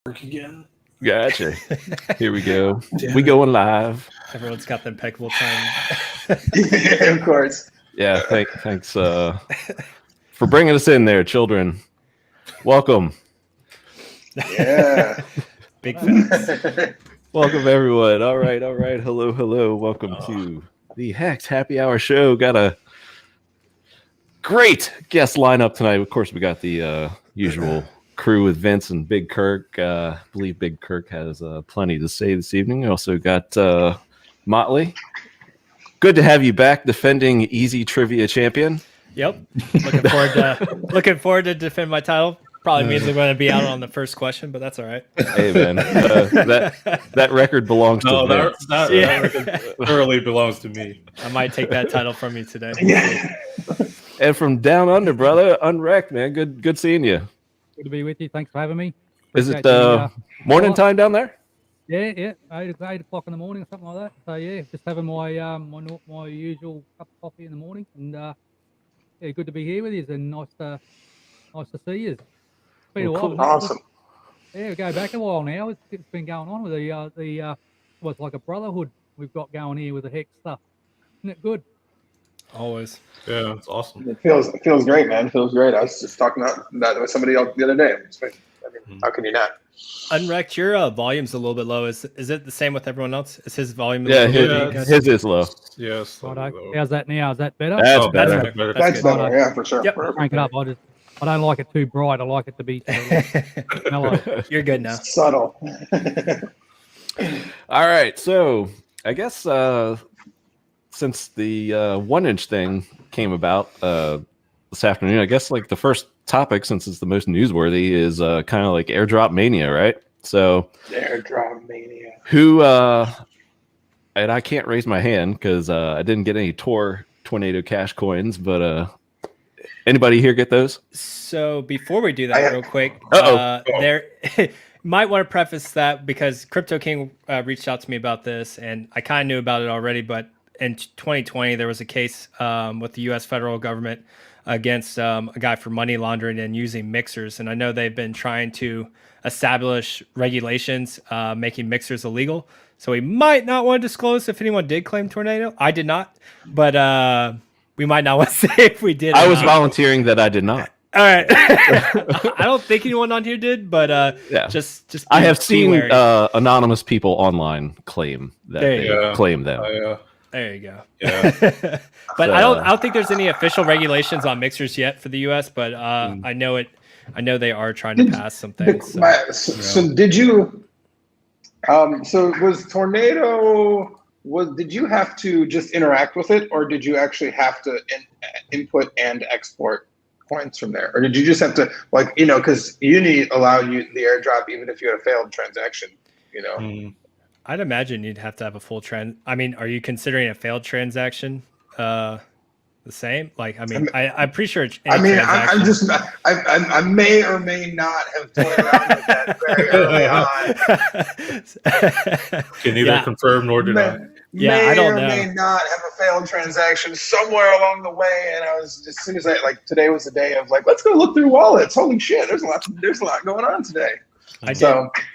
Again. Gotcha. Here we go. We going live. Everyone's got the impeccable time. Yeah, of course. Yeah, thanks for bringing us in there, children. Welcome. Yeah. Big facts. Welcome, everyone. All right. Hello. Welcome to the HEX Happy Hour Show. Got a great guest lineup tonight. Of course, we got the usual crew with Vince and Big Kirk. I believe Big Kirk has plenty to say this evening. We also got Motley. Good to have you back, defending Easy Trivia Champion. Yep. Looking forward to defend my title. Probably means I'm going to be out on the first question, but that's all right. Hey, man, that record belongs to Vince. That record thoroughly belongs to me. I might take that title from you today. Yeah. And from down under, brother, UnREKT, man. Good seeing you. Good to be with you. Thanks for having me. Is it morning time down there? Yeah. 8 o'clock in the morning or something like that. So yeah, just having my my usual cup of coffee in the morning, and yeah, good to be here with you. And nice to see you. It's been a while. Cool. Awesome. Yeah, we go back a while now. It's been going on with the what's like a brotherhood we've got going here with the HEX stuff. Isn't it good? Always. Yeah, it's awesome. It feels great, man. It feels great. I was just talking about that with somebody else the other day. How can you not? UnREKT, your volume's a little bit low. Is it the same with everyone else? Is his volume? Yeah, his his is low. Yes. How's that now? Is that better? That's better. That's better. Yeah, for sure. Yep. Crank it up. I don't like it too bright. I like it to be mellow. You're good now. Subtle. All right, so I guess since the 1-inch thing came about this afternoon, I guess like the first topic, since it's the most newsworthy, is kind of like airdrop mania, right? So Airdrop mania. who and I can't raise my hand because I didn't get any Tornado Cash coins, but anybody here get those? So before we do that, real quick, there might want to preface that because Crypto King reached out to me about this, and I kind of knew about it already. But in 2020, there was a case with the U.S. federal government against a guy for money laundering and using mixers, and I know they've been trying to establish regulations making mixers illegal. So we might not want to disclose if anyone did claim Tornado. I did not, but we might not want to say if we did. I was volunteering that I did not. All right. I don't think anyone on here did, but yeah. just I have seen anonymous people online claim that they claim them. There you go. Yeah. But I don't think there's any official regulations on mixers yet for the US, but I know they are trying to pass some things. So did you so was Tornado did you have to just interact with it, or did you actually have to input and export coins from there, or did you just have to, like, because Uni allowed you the airdrop even if you had a failed transaction, I'd imagine you'd have to have a full I mean, are you considering a failed transaction the same? Like, I'm pretty sure. I may or may not have toyed around with that very early on. Can neither confirm nor deny. I don't know. May not have a failed transaction somewhere along the way, and I was, as soon as today was the day of let's go look through wallets. Holy shit, there's a lot going on today. And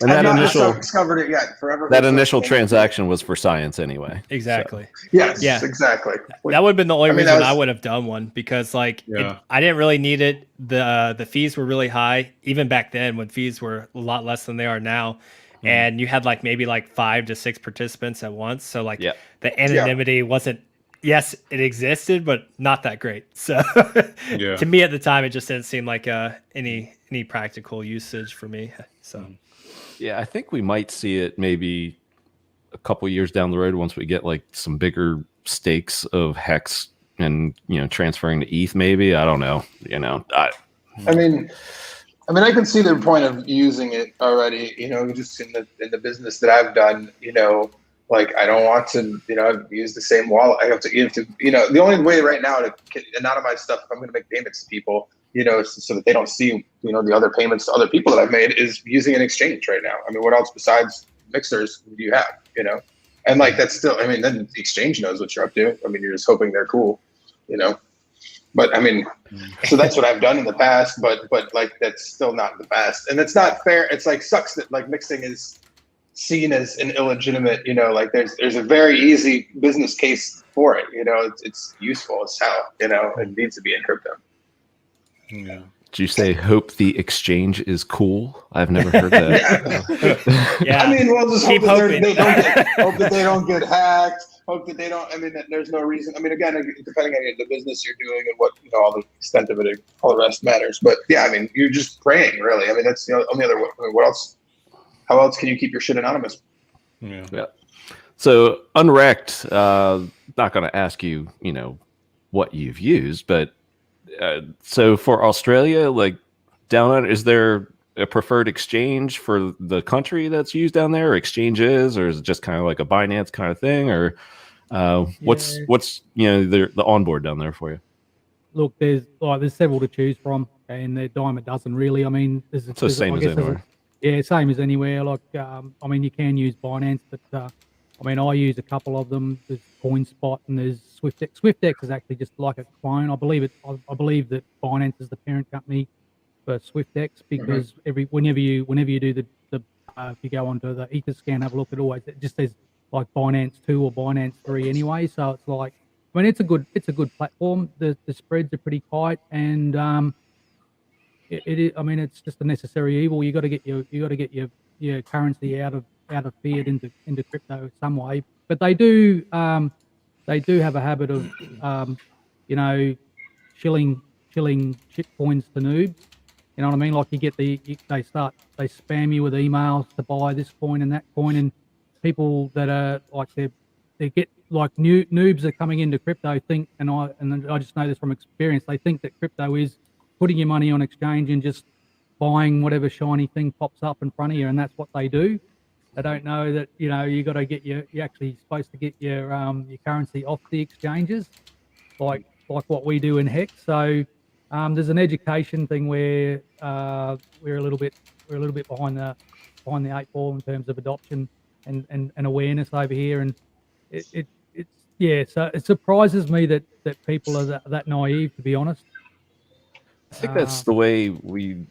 that initial discovered it yet. Forever. That initial transaction was for science anyway. Exactly. So. Yes. Yeah. Exactly. That would have been the only reason I would have done one, because I didn't really need it. The fees were really high even back then, when fees were a lot less than they are now, and you had maybe 5 to 6 participants at once. So the anonymity wasn't. Yes, it existed, but not that great. So to me at the time, it just didn't seem like any practical usage for me. So yeah, I think we might see it maybe a couple years down the road once we get some bigger stakes of HEX and transferring to ETH. Maybe, I don't know. I mean, I can see the point of using it already. Just in the business that I've done. I don't want to, use the same wallet. I have to, the only way right now to anonymize stuff, if I'm going to make payments to people, so that they don't see, the other payments to other people that I've made, is using an exchange right now. I mean, what else besides mixers do you have, And that's still, then the exchange knows what you're up to. I mean, you're just hoping they're cool, But I mean, so that's what I've done in the past, but like that's still not the best, and it's not fair. It's like sucks that like mixing is seen as an illegitimate, like there's a very easy business case for it. It's useful as hell. It needs to be in crypto. Yeah. Did you say hope the exchange is cool? I've never heard that. Yeah. I mean, we'll just Keep hope hoping. hope that they don't get hacked. Hope that they don't. I mean, that there's no reason. I mean, again, depending on the business you're doing and what all the extent of it, all the rest matters. But yeah, I mean, you're just praying, really. I mean, that's the only other. I mean, what else? How else can you keep your shit anonymous? Yeah. So UnREKT, not going to ask you, what you've used, but so for Australia, like down under, is there a preferred exchange for the country that's used down there, or exchanges, or is it just kind of like a Binance kind of thing, or what's the onboard down there for you? Look, there's several to choose from, and they're dime a dozen, really. I mean, it's the same as anywhere. Yeah, same as anywhere. Like, I mean, you can use Binance, but I mean, I use a couple of them. There's CoinSpot and there's SwiftX. SwiftX is actually just like a clone. I believe that Binance is the parent company for SwiftX, because whenever you do the if you go onto the Etherscan, have a look, it just says like Binance 2 or Binance 3 anyway. So it's like, I mean, it's a good platform. The spreads are pretty tight, and it is. I mean, it's just a necessary evil. You got to get your currency out of fiat into crypto some way. But they do have a habit of shilling shit coins to noobs. You know what I mean? Like, you get they spam you with emails to buy this coin and that coin, and people that are like they get like noobs are coming into crypto think, and I just know this from experience, they think that crypto is putting your money on exchange and just buying whatever shiny thing pops up in front of you, and that's what they do. They don't know that you got to get you're actually supposed to get your currency off the exchanges, like what we do in HEX. So there's an education thing where we're a little bit behind the 8 ball in terms of adoption and awareness over here, and so it surprises me that people are that naive, to be honest. I think that's the way we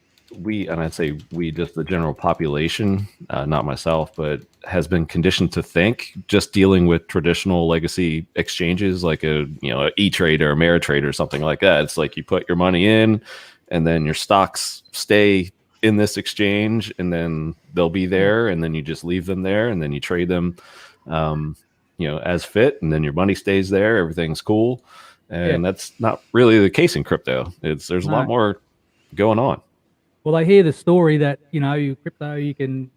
and I'd say we, just the general population, not myself, but has been conditioned to think, just dealing with traditional legacy exchanges like a E-Trade or Ameritrade or something like that. It's like you put your money in, and then your stocks stay in this exchange, and then they'll be there, and then you just leave them there, and then you trade them, as fit, and then your money stays there. Everything's cool, and that's not really the case in crypto. There's a lot more going on. Well, they hear the story that crypto, you can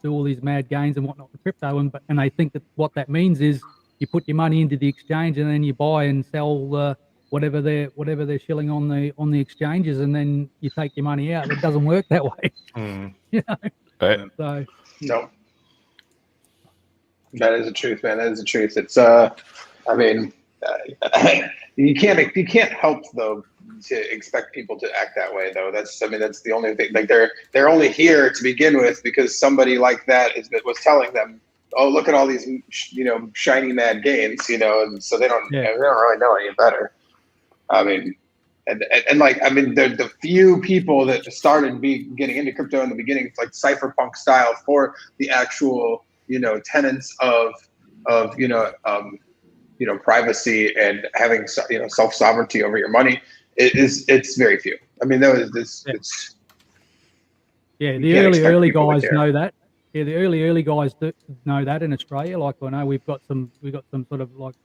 do all these mad gains and whatnot with crypto, and they think that what that means is you put your money into the exchange and then you buy and sell whatever they're shilling on the exchanges, and then you take your money out. It doesn't work that way. Right. So no, that is the truth, man. That is the truth. It's I mean, you can't help though to expect people to act that way, though. That's the only thing. Like, they're only here to begin with because somebody like that was telling them, oh, look at all these shiny mad gains, and so they don't really know any better. I mean, and the few people that started getting into crypto in the beginning, it's like cypherpunk style for the actual tenets of privacy and having self sovereignty over your money. It's very few. I mean, it's the early guys know that. Yeah, the early guys do know that in Australia. Like, I know we've got some sort of like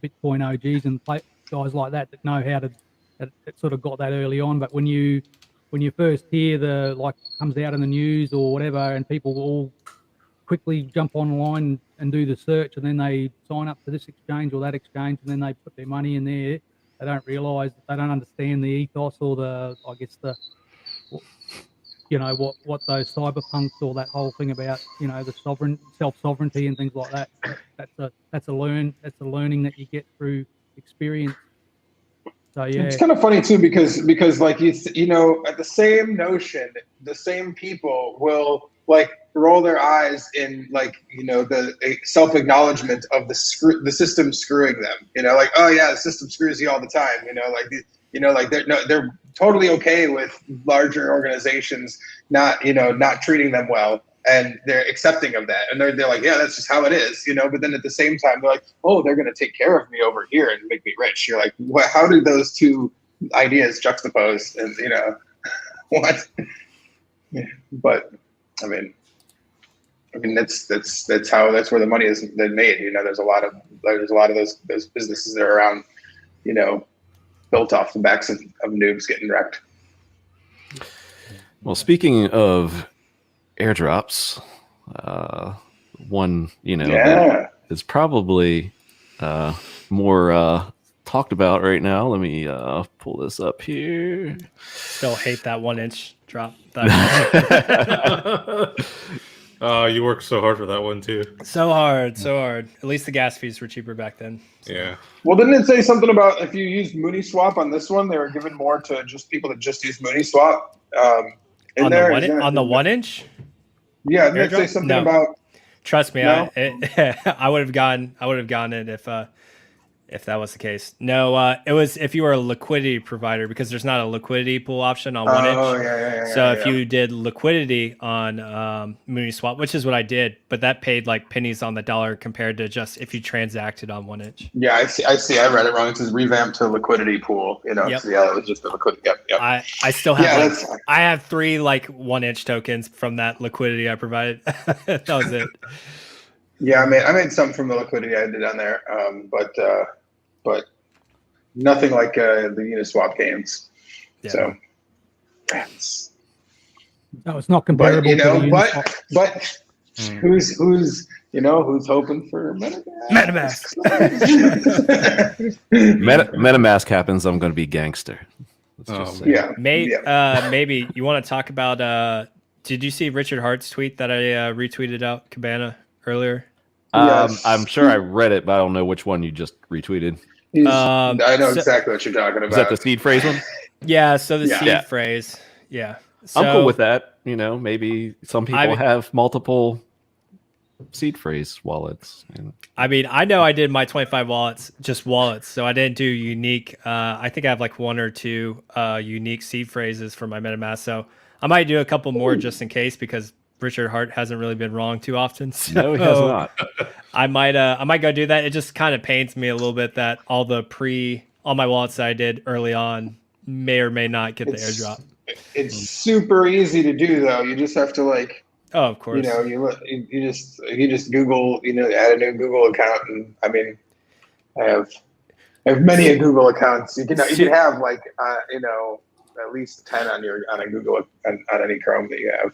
Bitcoin OGs and guys like that know how to, that sort of got that early on. But when you first hear comes out in the news or whatever, and people all quickly jump online and do the search, and then they sign up to this exchange or that exchange, and then they put their money in there. They don't realise, they don't understand the ethos or what those cyberpunks or that whole thing about the self-sovereignty and things like that. That's a learning that you get through experience. So yeah, it's kind of funny too because like at the same notion, the same people will like roll their eyes in the self-acknowledgement of the system screwing them. Like, oh yeah, the system screws you all the time. Like Like they're totally okay with larger organizations not treating them well, and they're accepting of that, and they're like, yeah, that's just how it is, But then at the same time, they're like, oh, they're going to take care of me over here and make me rich. You're like, what? How did those two ideas juxtapose? And what? Yeah, but I mean, that's where the money is made. There's a lot of those businesses that are around, built off the backs of noobs getting wrecked. Well, speaking of airdrops, one that is probably more talked about right now. Let me pull this up here. Still hate that 1-inch drop. You worked so hard for that one too. So hard. At least the gas fees were cheaper back then. So. Yeah. Well, didn't it say something about if you used Mooniswap on this one, they were giving more to just people that just use Mooniswap? On the 1-inch? Yeah, didn't it say something about? Trust me, no? I would have gotten it if that was the case. No, it was if you were a liquidity provider, because there's not a liquidity pool option on 1-inch. Oh, yeah. So if you did liquidity on Mooniswap, which is what I did, but that paid like pennies on the dollar compared to just if you transacted on 1-inch. Yeah, I see. I read it wrong. It says revamp to liquidity pool. Yep. So yeah, it was just a liquidity. Yep. I still have I have 3 like 1-inch tokens from that liquidity I provided. That was it. Yeah, I made some from the liquidity I did on there, but nothing like the Uniswap gains. Yeah. So, No, it's not comparable. But who's hoping for Metamask? Metamask happens, I'm going to be gangster. Maybe you want to talk about. Did you see Richard Hart's tweet that I retweeted out Cabana earlier? Yes. I'm sure I read it, but I don't know which one you just retweeted. I know exactly what you're talking about. Is that the seed phrase one? Yeah. So the seed phrase. Yeah. So, I'm cool with that. Maybe some people have multiple seed phrase wallets. I mean, I know I did my 25 wallets, just wallets. So I didn't do unique. I think I have like 1 or 2 unique seed phrases for my MetaMask. So I might do a couple more just in case, because Richard Hart hasn't really been wrong too often. So no, he has not. I might go do that. It just kind of pains me a little bit that all my wallets that I did early on may or may not get the airdrop. It's super easy to do though. You just have to oh, of course. You just Google, add a new Google account, and I mean, I have many Google accounts. You can have at least 10 on a Google on any Chrome that you have.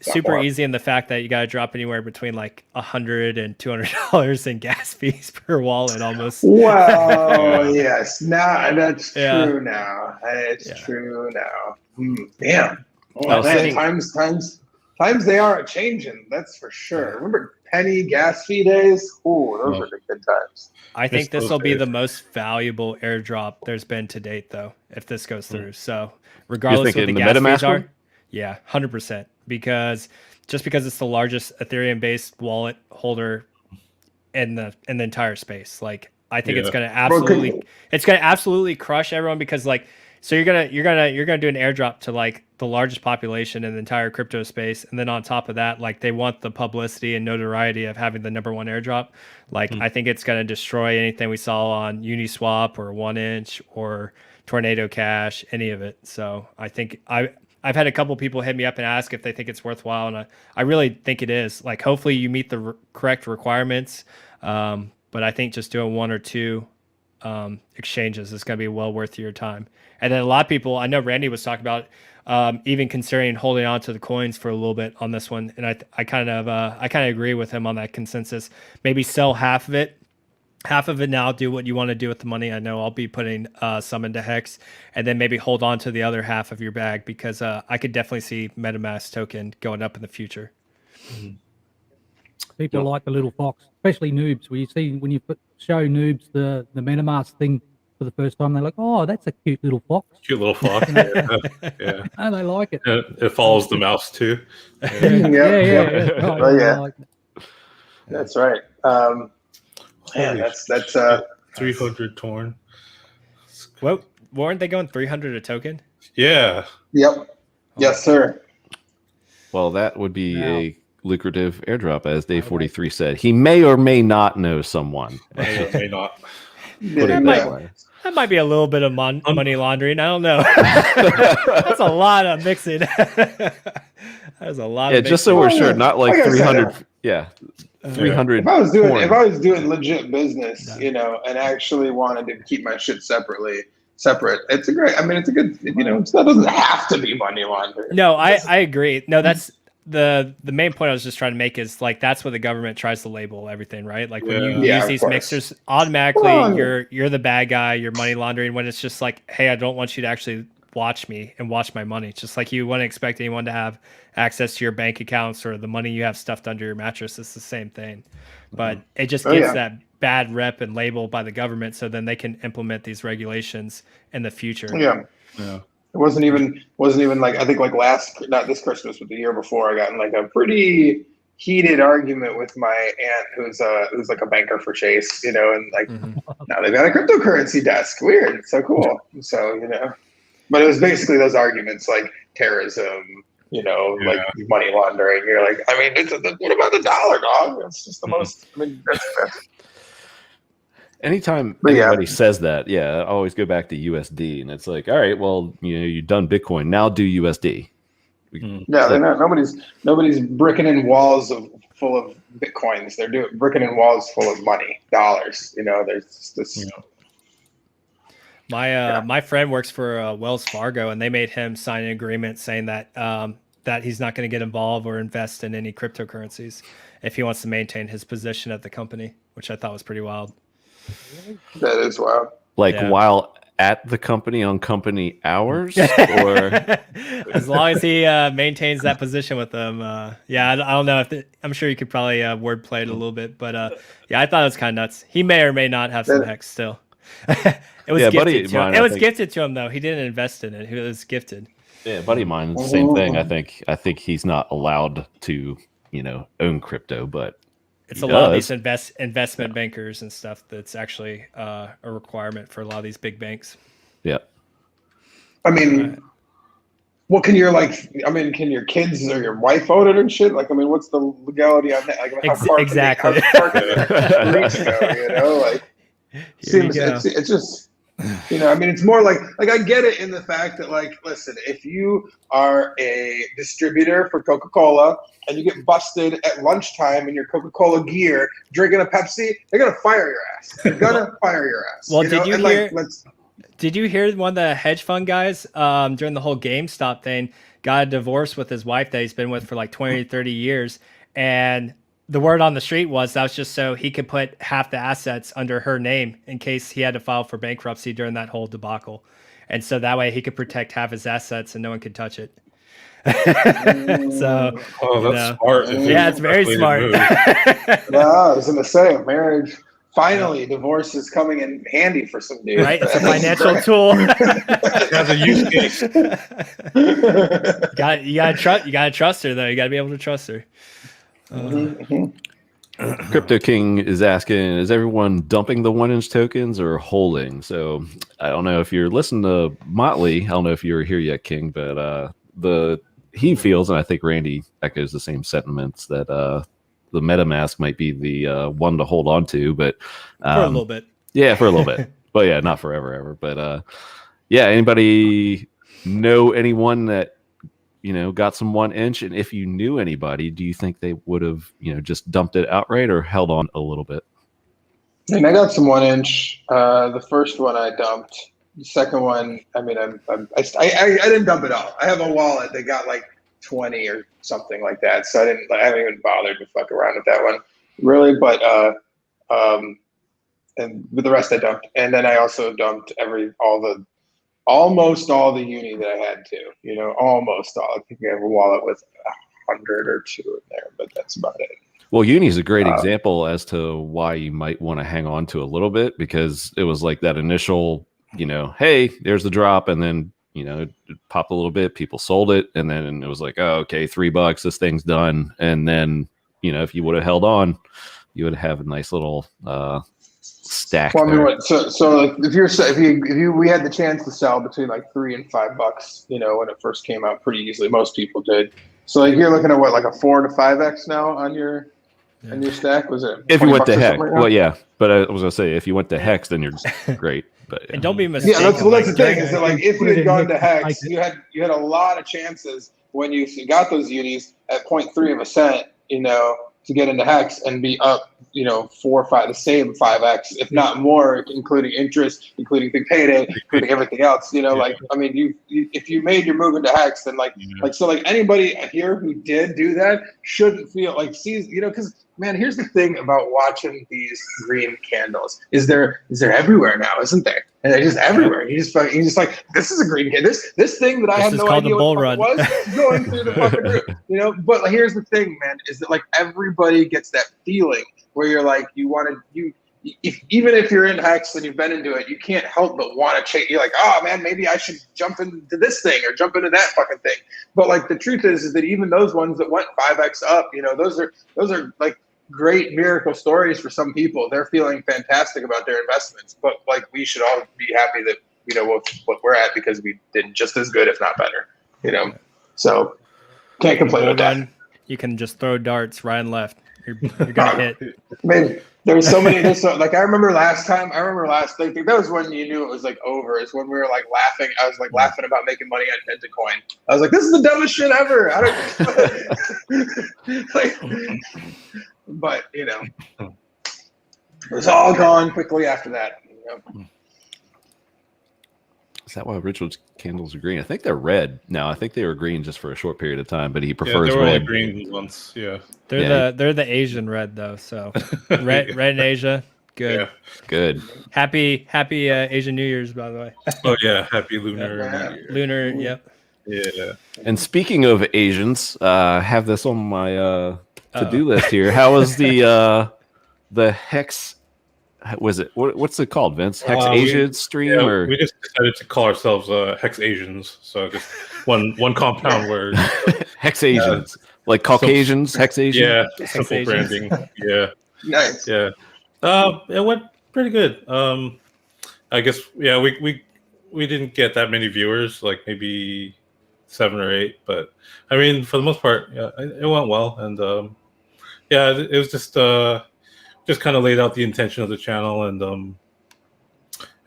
Super easy in the fact that you got to drop anywhere between like $100 and $200 in gas fees per wallet almost. Well, yes, that's true now. It's true now. Damn. Oh, man, times they are changing. That's for sure. Remember penny gas fee days? Oh, those were the good times. I think this will be the most valuable airdrop there's been to date, though, if this goes through. So, regardless of what the gas fees are, 100%. Because it's the largest Ethereum-based wallet holder in the entire space. Like, I think it's gonna absolutely crush everyone, because so you're gonna do an airdrop to like the largest population in the entire crypto space, and then on top of that, like they want the publicity and notoriety of having the #1 airdrop. Like I think it's gonna destroy anything we saw on Uniswap or 1-inch or Tornado Cash, any of it. So I think I've had a couple people hit me up and ask if they think it's worthwhile, and I really think it is. Like hopefully you meet the correct requirements, but I think just doing 1 or 2 exchanges is going to be well worth your time. And then a lot of people, I know Randy was talking about even considering holding on to the coins for a little bit on this one, and I kind of agree with him on that consensus. Maybe sell half of it now, do what you want to do with the money. I know I'll be putting some into HEX, and then maybe hold on to the other half of your bag, because I could definitely see MetaMask token going up in the future. People like the little fox, especially noobs. Where you see when you show noobs the MetaMask thing for the first time, they're like, "Oh, that's a cute little fox." Cute little fox. Yeah. And they like it. It follows the mouse too. Yeah. Yeah. Like That's right. Man, that's 300 torn. Well, weren't they going 300 a token? Yeah. Yep. Yes, sir. Well, that would be a lucrative airdrop, as Dave 43 said. He may or may not know someone. May or may not. Put it that way. That might be a little bit of money laundering. I don't know. That's a lot of mixing. That's a lot. Yeah, just so we're sure, not like 300. Yeah, 300. If I was doing legit business, you know, and actually wanted to keep my shit separate. It's a great. I mean, it's a good. You know, that doesn't have to be money laundering. No, I agree. No, that's the main point I was just trying to make is like that's what the government tries to label everything, right? Like when you use these mixers, automatically you're the bad guy, you're money laundering. When it's just like, hey, I don't want you to actually watch me and watch my money. Just like you wouldn't expect anyone to have access to your bank accounts or the money you have stuffed under your mattress. It's the same thing, but it just gets that bad rep and label by the government, so then they can implement these regulations in the future. Yeah. It wasn't even like, I think like not this Christmas, but the year before, I got in like a pretty heated argument with my aunt who's like a banker for Chase, you know, and like now they've got a cryptocurrency desk. Weird. It's so cool. So, you know, but it was basically those arguments like terrorism, you know, like money laundering. You're like, I mean, what about the dollar, dog? It's just the most, I mean, that's anytime anybody says that, I always go back to USD, and it's like, all right, well, you know, you've done Bitcoin, now do USD. Yeah, they're not. Nobody's bricking in walls full of Bitcoins. They're bricking in walls full of money, dollars. You know, there's just this. You know. My friend works for Wells Fargo, and they made him sign an agreement saying that that he's not going to get involved or invest in any cryptocurrencies if he wants to maintain his position at the company, which I thought was pretty wild. That is wild. Like while at the company on company hours, or as long as he maintains that position with them. I don't know if I'm sure you could probably wordplay it a little bit, but I thought it was kind of nuts. He may or may not have some HEX still. It was gifted to him. It was gifted to him though. He didn't invest in it. It was gifted. Yeah, buddy of mine, the same thing. I think he's not allowed to, you know, own crypto, but it's a lot of these investment bankers and stuff that's actually a requirement for a lot of these big banks. Yeah. I mean, what can your can your kids or your wife own it and shit? Like, I mean, what's the legality on that? Like, how far exactly. How far can the reach go, you know, like, it's just, you know, I mean, it's more like I get it in the fact that, like, listen, if you are a distributor for Coca-Cola and you get busted at lunchtime in your Coca-Cola gear drinking a Pepsi, they're gonna fire your ass. They're gonna fire your ass. Well, did you hear one of the hedge fund guys during the whole GameStop thing got a divorce with his wife that he's been with for like 20 or 30 years, and the word on the street was that was just so he could put half the assets under her name in case he had to file for bankruptcy during that whole debacle. And so that way he could protect half his assets and no one could touch it. So, that's smart. Yeah, it's very smart. I was going to say, marriage, finally, divorce is coming in handy for some dudes. Right? It's a financial tool. It has a use case. You gotta trust her, though. You got to be able to trust her. Crypto King is asking, is everyone dumping the 1-inch tokens or holding? So I don't know if you're listening to Motley. I don't know if you're here yet, King, but he feels, and I think Randy echoes the same sentiments, that the MetaMask might be the one to hold on to, but for a little bit. Yeah, for a little bit. But yeah, not forever ever. But anybody know anyone that, you know, got some 1-inch? And if you knew anybody, do you think they would have, you know, just dumped it outright or held on a little bit? And I got some 1-inch. The first one I dumped. The second one, I mean, I didn't dump it all. I have a wallet that got like 20 or something like that, so I haven't even bothered to fuck around with that one, really. But and with the rest I dumped, and then I also dumped almost all the uni that I had to, you know, almost all. I think I have a wallet with 100 or 2 in there, but that's about it. Well, uni is a great example as to why you might want to hang on to a little bit, because it was like that initial, you know, hey, there's the drop, and then, you know, it popped a little bit, people sold it, and then it was like, oh, okay, $3, this thing's done. And then, you know, if you would have held on, you would have a nice little stack. Well, I mean, there. so like we had the chance to sell between like $3 and $5, when it first came out, pretty easily. Most people did. So like you're looking at what, like a 4 to 5x now on your stack? Was it? If you went to $20 or Hex, something right now? well, yeah. But I was gonna say, if you went to Hex, then you're great. But And don't be mistaken. Yeah, that's the thing. during- Is that like if you had gone to Hex, you had a lot of chances when you got those unis at 0.3 of a cent, to get into Hex and be up, 4 or 5, the same 5x, if not more, including interest, including big payday, including everything else. Like, I mean, if you made your move into Hex, then like anybody here who did do that shouldn't feel like because man, here's the thing about watching these green candles is they're everywhere now, isn't there? And they're just everywhere. You just like, this is a green candle. This thing that I had no idea what it was going through the fucking roof. But here's the thing, man, is that like everybody gets that feeling where you're like, even if you're in Hex and you've been into it, you can't help but want to change. You're like, oh man, maybe I should jump into this thing or jump into that fucking thing. But like the truth is that even those ones that went 5x up, those are like great miracle stories for some people. They're feeling fantastic about their investments, but like we should all be happy that what we're at because we did just as good, if not better. So can't complain with that. You can just throw darts right and left. You're gonna hit. Man, there's so many. Like I remember last. Like that was when you knew it was like over. It's when we were like laughing. I was like laughing about making money on Pentacoin. I was like, this is the dumbest shit ever. But it was all gone quickly after that. Is that why Richard's candles are green? I think they're red now. I think they were green just for a short period of time, but he prefers they were red. only green once. Yeah, they're the Asian red though. So red in Asia, good. Yeah. Good. Happy Asian New Year's, by the way. Oh yeah, happy lunar. Lunar, yep. Yeah. And speaking of Asians, I have this on my to-do list here. How was the Hex? Was it what's it called, Vince? Hex Asia stream? Or we just decided to call ourselves HexAsians, so just one compound word. HexAsians, like Caucasians, HexAsians. Yeah, simple branding. Yeah, Nice. Yeah, it went pretty good. I guess we didn't get that many viewers, like maybe 7 or 8, but I mean for the most part, it went well, and it was just kind of laid out the intention of the channel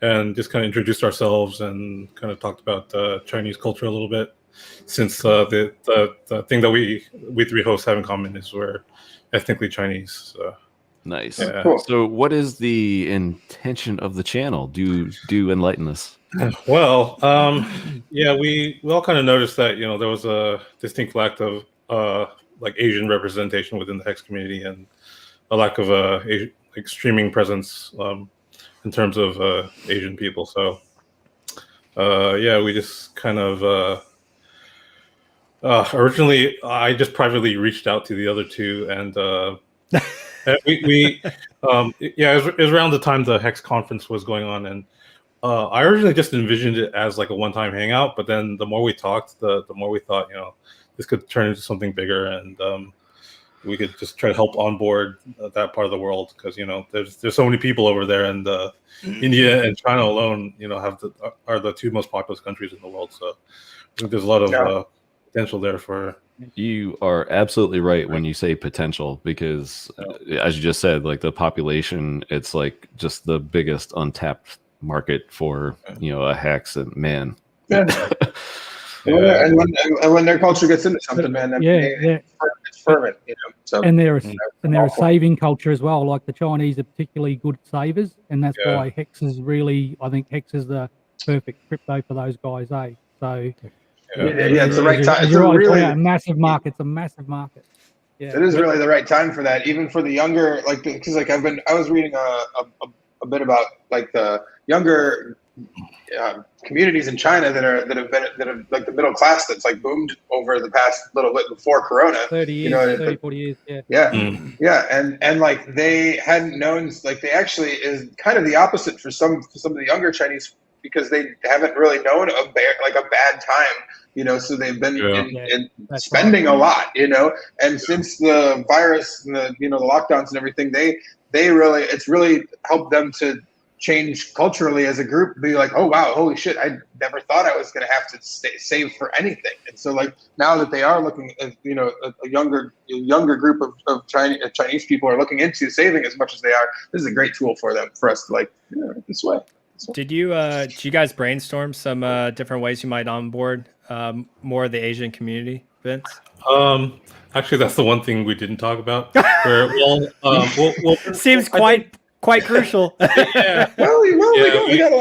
and just kind of introduced ourselves and kind of talked about Chinese culture a little bit, since the thing that we three hosts have in common is we're ethnically Chinese. So. Nice. Yeah. Cool. So what is the intention of the channel? Do enlighten us. Well, we all kind of noticed that there was a distinct lack of like Asian representation within the Hex community and a lack of like streaming presence in terms of Asian people. So we just kind of originally I just privately reached out to the other two, and it was around the time the Hex conference was going on, and I originally just envisioned it as like a one-time hangout, but then the more we talked, the more we thought this could turn into something bigger, and we could just try to help onboard that part of the world, because there's so many people over there, and India and China alone are the two most populous countries in the world. So I think there's a lot of potential there for. You are absolutely right when you say potential, because as you just said, like the population, it's like just the biggest untapped market for a Hex, and man. And when their culture gets into something, man, it's fervent, So and they're a saving culture as well. Like the Chinese are particularly good savers, and that's why Hex is really. I think Hex is the perfect crypto for those guys, eh? So it's the right time. It's a massive market. It's a massive market. Yeah, it is really the right time for that, even for the younger, because I was reading a bit about like the younger communities in China that have like the middle class that's like boomed over the past little bit before Corona. 30 years, 40 years, and like they hadn't known, like they actually is kind of the opposite for some of the younger Chinese, because they haven't really known a bad time, so they've been in spending a lot, and since the virus and the lockdowns and everything, it's really helped them to change culturally as a group, be like, oh wow, holy shit, I never thought I was going to have to save for anything. And so like now that they are looking at, a younger group of Chinese people are looking into saving as much as they are, this is a great tool for us to like, this way. Did you guys brainstorm some different ways you might onboard more of the Asian community, Vince? Actually, that's the one thing we didn't talk about. Where we'll seems quite crucial. Yeah. We got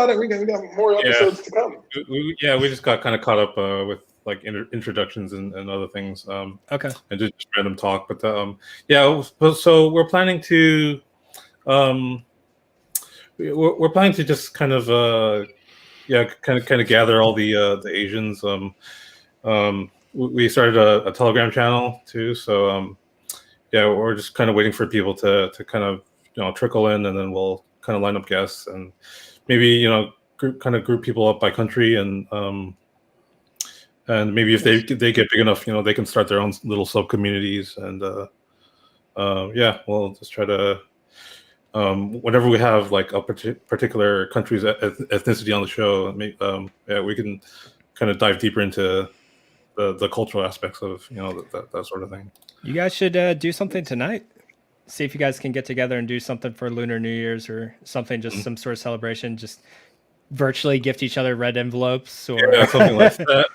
more episodes to come. We just got kind of caught up with like introductions and other things. Okay. And just random talk, but so we're planning to we're planning to just kind of gather all the Asians. We started a Telegram channel too, so we're just kind of waiting for people to kind of trickle in, and then we'll kind of line up guests and maybe group people up by country, and maybe if they get big enough, they can start their own little sub communities, and we'll just try to whenever we have like a particular country's ethnicity on the show, we can kind of dive deeper into the cultural aspects of that sort of thing. You guys should do something tonight. See if you guys can get together and do something for Lunar New Year's or something, just some sort of celebration. Just virtually gift each other red envelopes or something like that.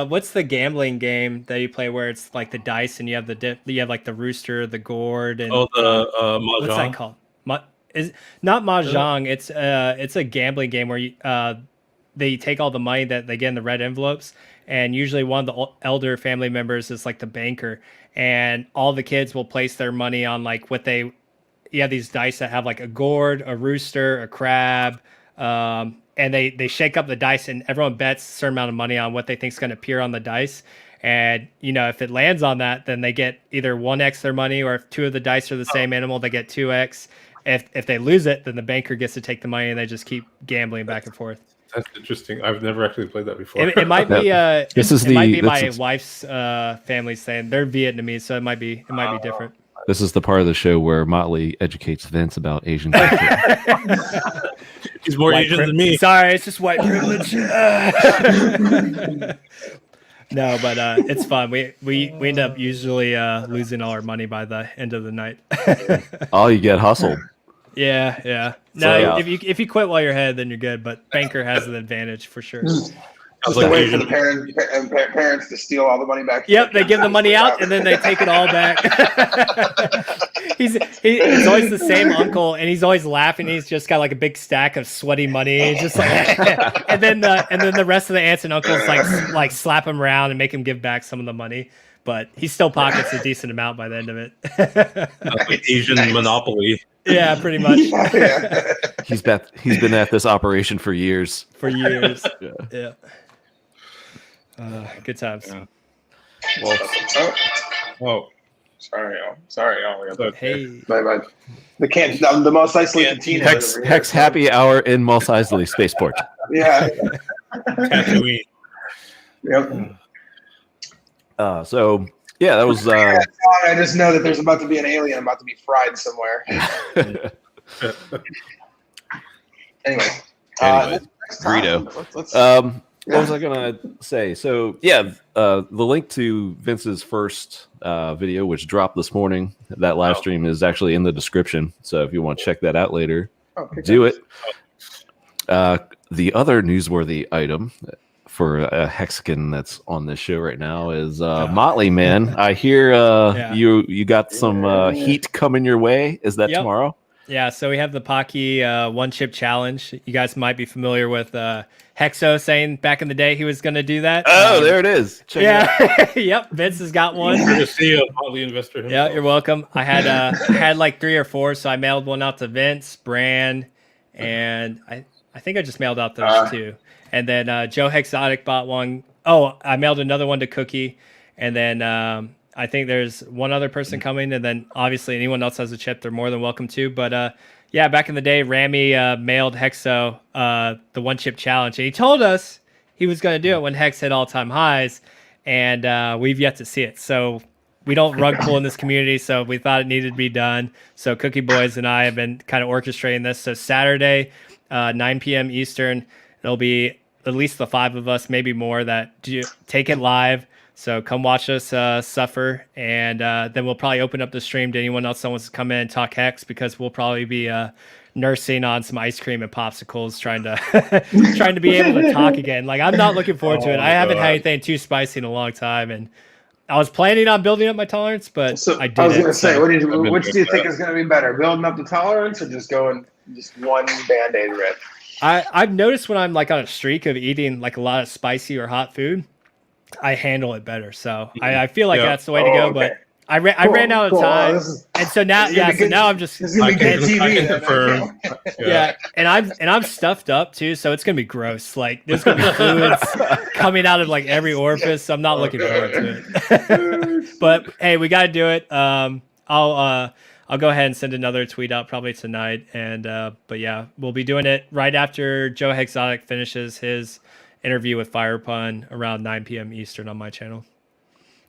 What's the gambling game that you play where it's like the dice and you have like the rooster, the gourd, and mahjong. What's that called? Is not mahjong. It's a gambling game where they take all the money that they get in the red envelopes, and usually one of the elder family members is like the banker, and all the kids will place their money on like you have these dice that have like a gourd, a rooster, a crab, and they shake up the dice, and everyone bets a certain amount of money on what they think is going to appear on the dice. And if it lands on that, then they get either 1x their money, or if two of the dice are the same animal, they get 2x. If they lose it, then the banker gets to take the money, and they just keep gambling back and forth. That's interesting. I've never actually played that before. It might be. Might be my wife's family's thing. They're Vietnamese, so it might be different. This is the part of the show where Motley educates Vince about Asian culture. He's more Asian than me. Sorry, it's just white privilege. No, but it's fun. We end up usually losing all our money by the end of the night. Oh, you get hustled. Yeah. No, if you quit while you're ahead, then you're good. But banker has an advantage for sure. Just like wait for the parents to steal all the money back. Yep, they give the money out and then they take it all back. It's always the same uncle, and he's always laughing. He's just got like a big stack of sweaty money, and just like, and then the rest of the aunts and uncles like slap him around and make him give back some of the money. But he still pockets a decent amount by the end of it. Like Asian monopoly. Yeah, pretty much. He's been at this operation for years. Yeah. Good times. Yeah. Well, sorry, y'all. Hey, bye. The Mos Eisley cantina. Hex happy hour in Mos Eisley spaceport. Yeah. Tatooine. Yep. So yeah, that was. I just know that there's about to be an alien about to be fried somewhere. Anyway, Greedo. What was I gonna say? So yeah, the link to Vince's first video, which dropped this morning, that live stream is actually in the description. So if you want to check that out later, do it. The other newsworthy item for a Hexican that's on this show right now is Motley, man. I hear you got some heat coming your way. Is that tomorrow? Yeah, so we have the Pocky one chip challenge. You guys might be familiar with Hexo saying back in the day he was going to do that. Oh, there it is. Check it out. Yep, Vince has got one. Good to see you, Motley Investor himself. Yeah, you're welcome. I had like 3 or 4, so I mailed one out to Vince, Bran, and I think I just mailed out those 2. And then Joe Hexotic bought one. Oh, I mailed another one to Cookie, and then I think there's one other person coming, and then obviously anyone else has a chip, they're more than welcome to. But yeah, back in the day, Rami mailed Hexo the one chip challenge, and he told us he was going to do it when Hex hit all-time highs, and we've yet to see it. So we don't rug pull in this community, so we thought it needed to be done. So Cookie Boys and I have been kind of orchestrating this. So Saturday, 9 p.m. Eastern, it'll be at least the 5 of us, maybe more, that take it live. So come watch us suffer, and then we'll probably open up the stream to anyone else that wants to come in and talk Hex, because we'll probably be nursing on some ice cream and popsicles, trying to be able to talk again. Like, I'm not looking forward to it. I haven't had anything too spicy in a long time, and I was planning on building up my tolerance, but I didn't. I was going to say, which do you think is going to be better, building up the tolerance or just going just one Band-Aid rip? I've noticed when I'm like on a streak of eating like a lot of spicy or hot food, I handle it better. So I feel like that's the way to go. Okay. But I ran out of time, and so now now I'm just I can confirm. And I'm stuffed up too, so it's gonna be gross. Like, there's gonna be fluids coming out of like every orifice. So I'm not looking forward to it. But hey, we gotta do it. I'll go ahead and send another tweet out probably tonight. And but yeah, we'll be doing it right after Joe Hexotic finishes his interview with Firepun around 9 p.m. Eastern on my channel.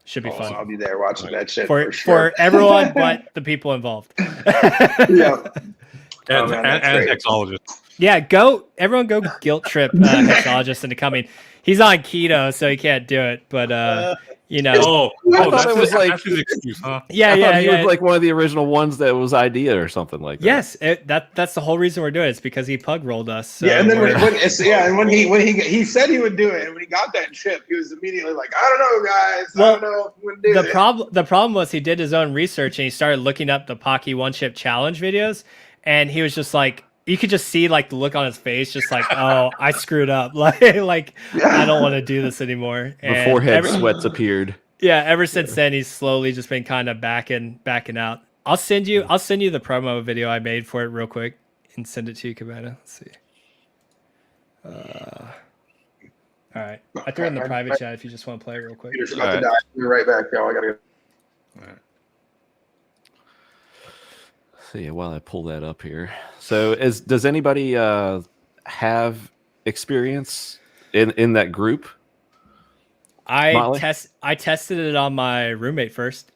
Should be fun. I'll be there watching that shit for sure. For everyone but the people involved. Yeah. And hexologists. Yeah, everyone go guilt trip hexologist into coming. He's on keto, so he can't do it. But you know, I thought it was like an excuse, huh? Yeah. He was like one of the original ones that was idea or something like that. Yes, that's the whole reason we're doing it. It's because he pug rolled us. So and then when he said he would do it, and when he got that chip, he was immediately like, I don't know, guys. I don't know if we would do it. The problem was he did his own research and he started looking up the Pocky One Chip Challenge videos, and he was just like, you could just see like the look on his face, just like, oh, I screwed up. Like I don't want to do this anymore. The forehead sweats appeared. Yeah, ever since then he's slowly just been kind of backing out. I'll send you the promo video I made for it real quick and send it to you, Cabana. Let's see. All right. I threw it in the private chat if you just want to play it real quick. Peter's about to die. We're right back, y'all. I gotta go. All right. So yeah, while I pull that up here. So does anybody have experience in that group? I tested it on my roommate first.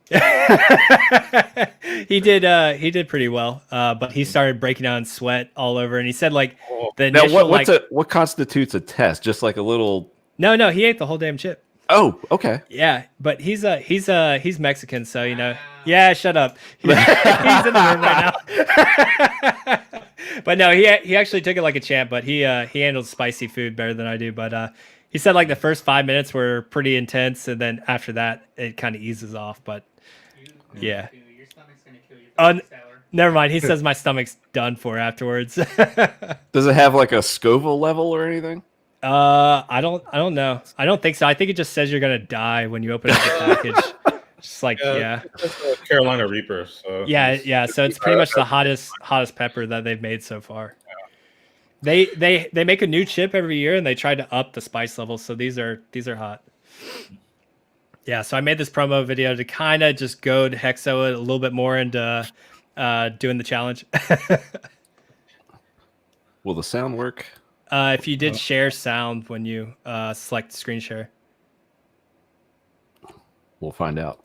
He did pretty well, but he started breaking out in sweat all over, and he said like the initial, what constitutes a test? Just like a little. No, he ate the whole damn chip. Oh, okay. Yeah, but he's Mexican, so you know. Yeah, shut up. He's in the room right now. But no, he actually took it like a champ. But he handled spicy food better than I do. But he said like the first 5 minutes were pretty intense, and then after that it kind of eases off. But yeah. Your stomach's gonna kill you. Never mind. He says my stomach's done for afterwards. Does it have like a Scoville level or anything? I don't know. I don't think so. I think it just says you're gonna die when you open up the package. Just like It's a Carolina Reaper. So yeah. So it's pretty much the hottest pepper that they've made so far. Yeah. They make a new chip every year, and they try to up the spice level. So these are hot. Yeah. So I made this promo video to kind of just goad Hexo a little bit more into doing the challenge. Will the sound work? If you did share sound when you select screen share. We'll find out.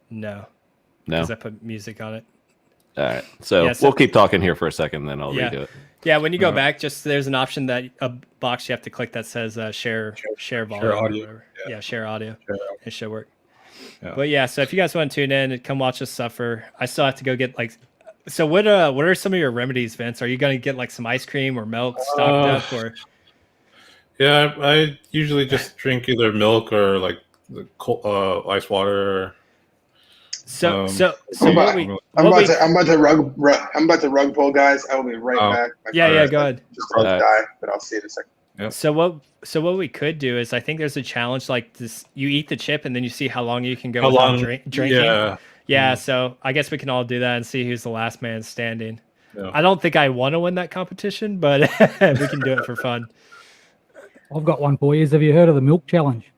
No. No. Because I put music on it. All right. So we'll keep talking here for a second, then I'll redo it. Yeah, when you go back, just there's an option that a box you have to click that says share volume. Share audio. Yeah, share audio. It should work. Yeah. But yeah, so if you guys want to tune in and come watch us suffer, I still have to go get like. So what are some of your remedies, Vince? Are you going to get like some ice cream or milk stocked up or? Yeah, I usually just drink either milk or like the ice water. I'm about to rug pull, guys. I will be right back. Yeah, go ahead. Just about to die, but I'll see you in a second. Yep. So what we could do is I think there's a challenge like this. You eat the chip and then you see how long you can go without drinking. Yeah. So I guess we can all do that and see who's the last man standing. Yeah. I don't think I want to win that competition, but we can do it for fun. I've got one for you. Have you heard of the milk challenge?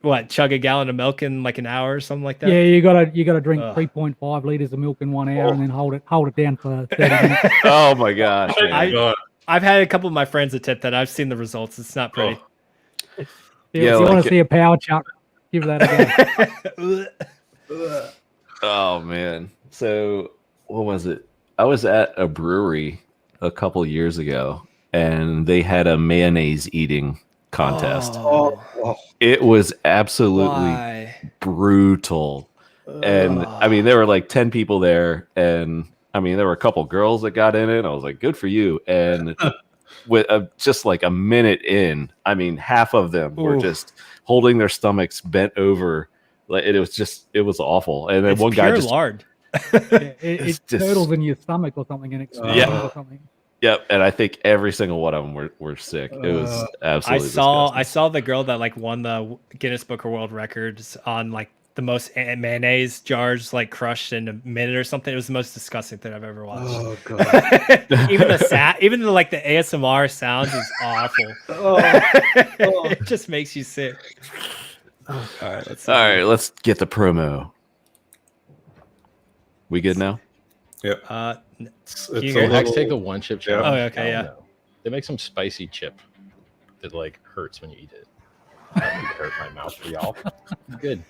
What, chug a gallon of milk in like an hour or something like that? Yeah, you gotta drink 3.5 liters of milk in 1 hour and then hold it down for 30 minutes. Oh my gosh! I've had a couple of my friends attempt that. I've seen the results. It's not pretty. If you want to see a power chart, Give that again. Oh man. So what was it? I was at a brewery a couple years ago and they had a mayonnaise eating contest. It was absolutely brutal. And I mean, there were like 10 people there, and I mean, there were a couple girls that got in it. I was like, good for you. And with just like a minute in, I mean, half of them were just holding their stomachs bent over. Like it was awful. And then It's one guy pure just lard. It curdles in your stomach or something and expands or something. Yep, and I think every single one of them were sick. It was absolutely I saw the girl that like won the Guinness Book of World Records on like the most mayonnaise jars like crushed in a minute or something. It was the most disgusting thing I've ever watched. Oh god! even the like the ASMR sounds is awful. It just makes you sick. All right, let's get the promo. We good now? Yeah. Hex take the one chip challenge. Oh, okay, yeah. They make some spicy chip that like hurts when you eat it. That would hurt my mouth for y'all. Good.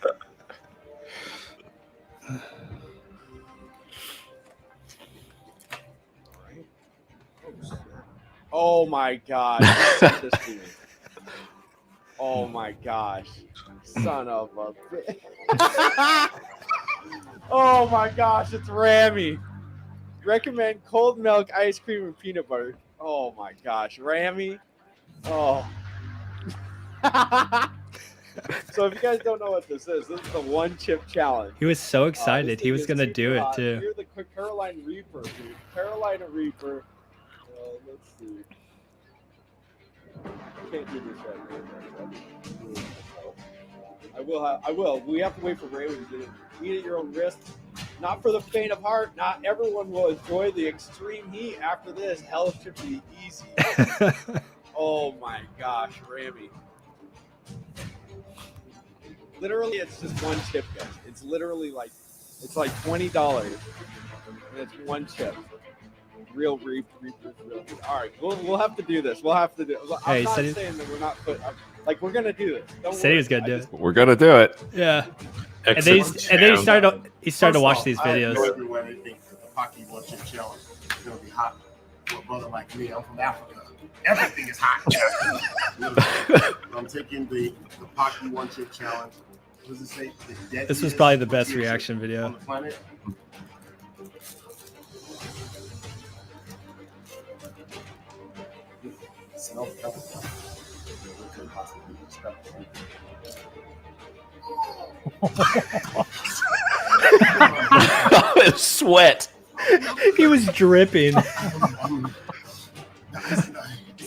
Oh my god. Oh my gosh. Son of a bitch. Oh my gosh, it's Rami. Recommend cold milk, ice cream, and peanut butter. Oh my gosh, Rami. Oh. So if you guys don't know what this is the one chip challenge. He was so excited. He was gonna do it too. You're the Carolina Reaper, dude. Carolina Reaper. Let's see. Can't do this right now. I will. We have to wait for Ray to get it. Eat at your own risk. Not for the faint of heart. Not everyone will enjoy the extreme heat after this. Hell should be easy. Oh my gosh, Rami. Literally, it's just one chip, guys. It's literally like, it's like $20, and it's one chip. Real Reapers, real. All right, we'll have to do this. We'll have to do it. I'm not saying that we're not like we're gonna do this. Said he was gonna do it. We're gonna do it. Yeah. And then he started to watch these videos. Everyone think that the Pocky one chip challenge is gonna be hot for a brother like me. I'm from Africa. Everything is hot. I'm taking the Pocky one chip challenge. What does it say? This was probably the best reaction video. On the planet. Smells Sweat. He was dripping. It's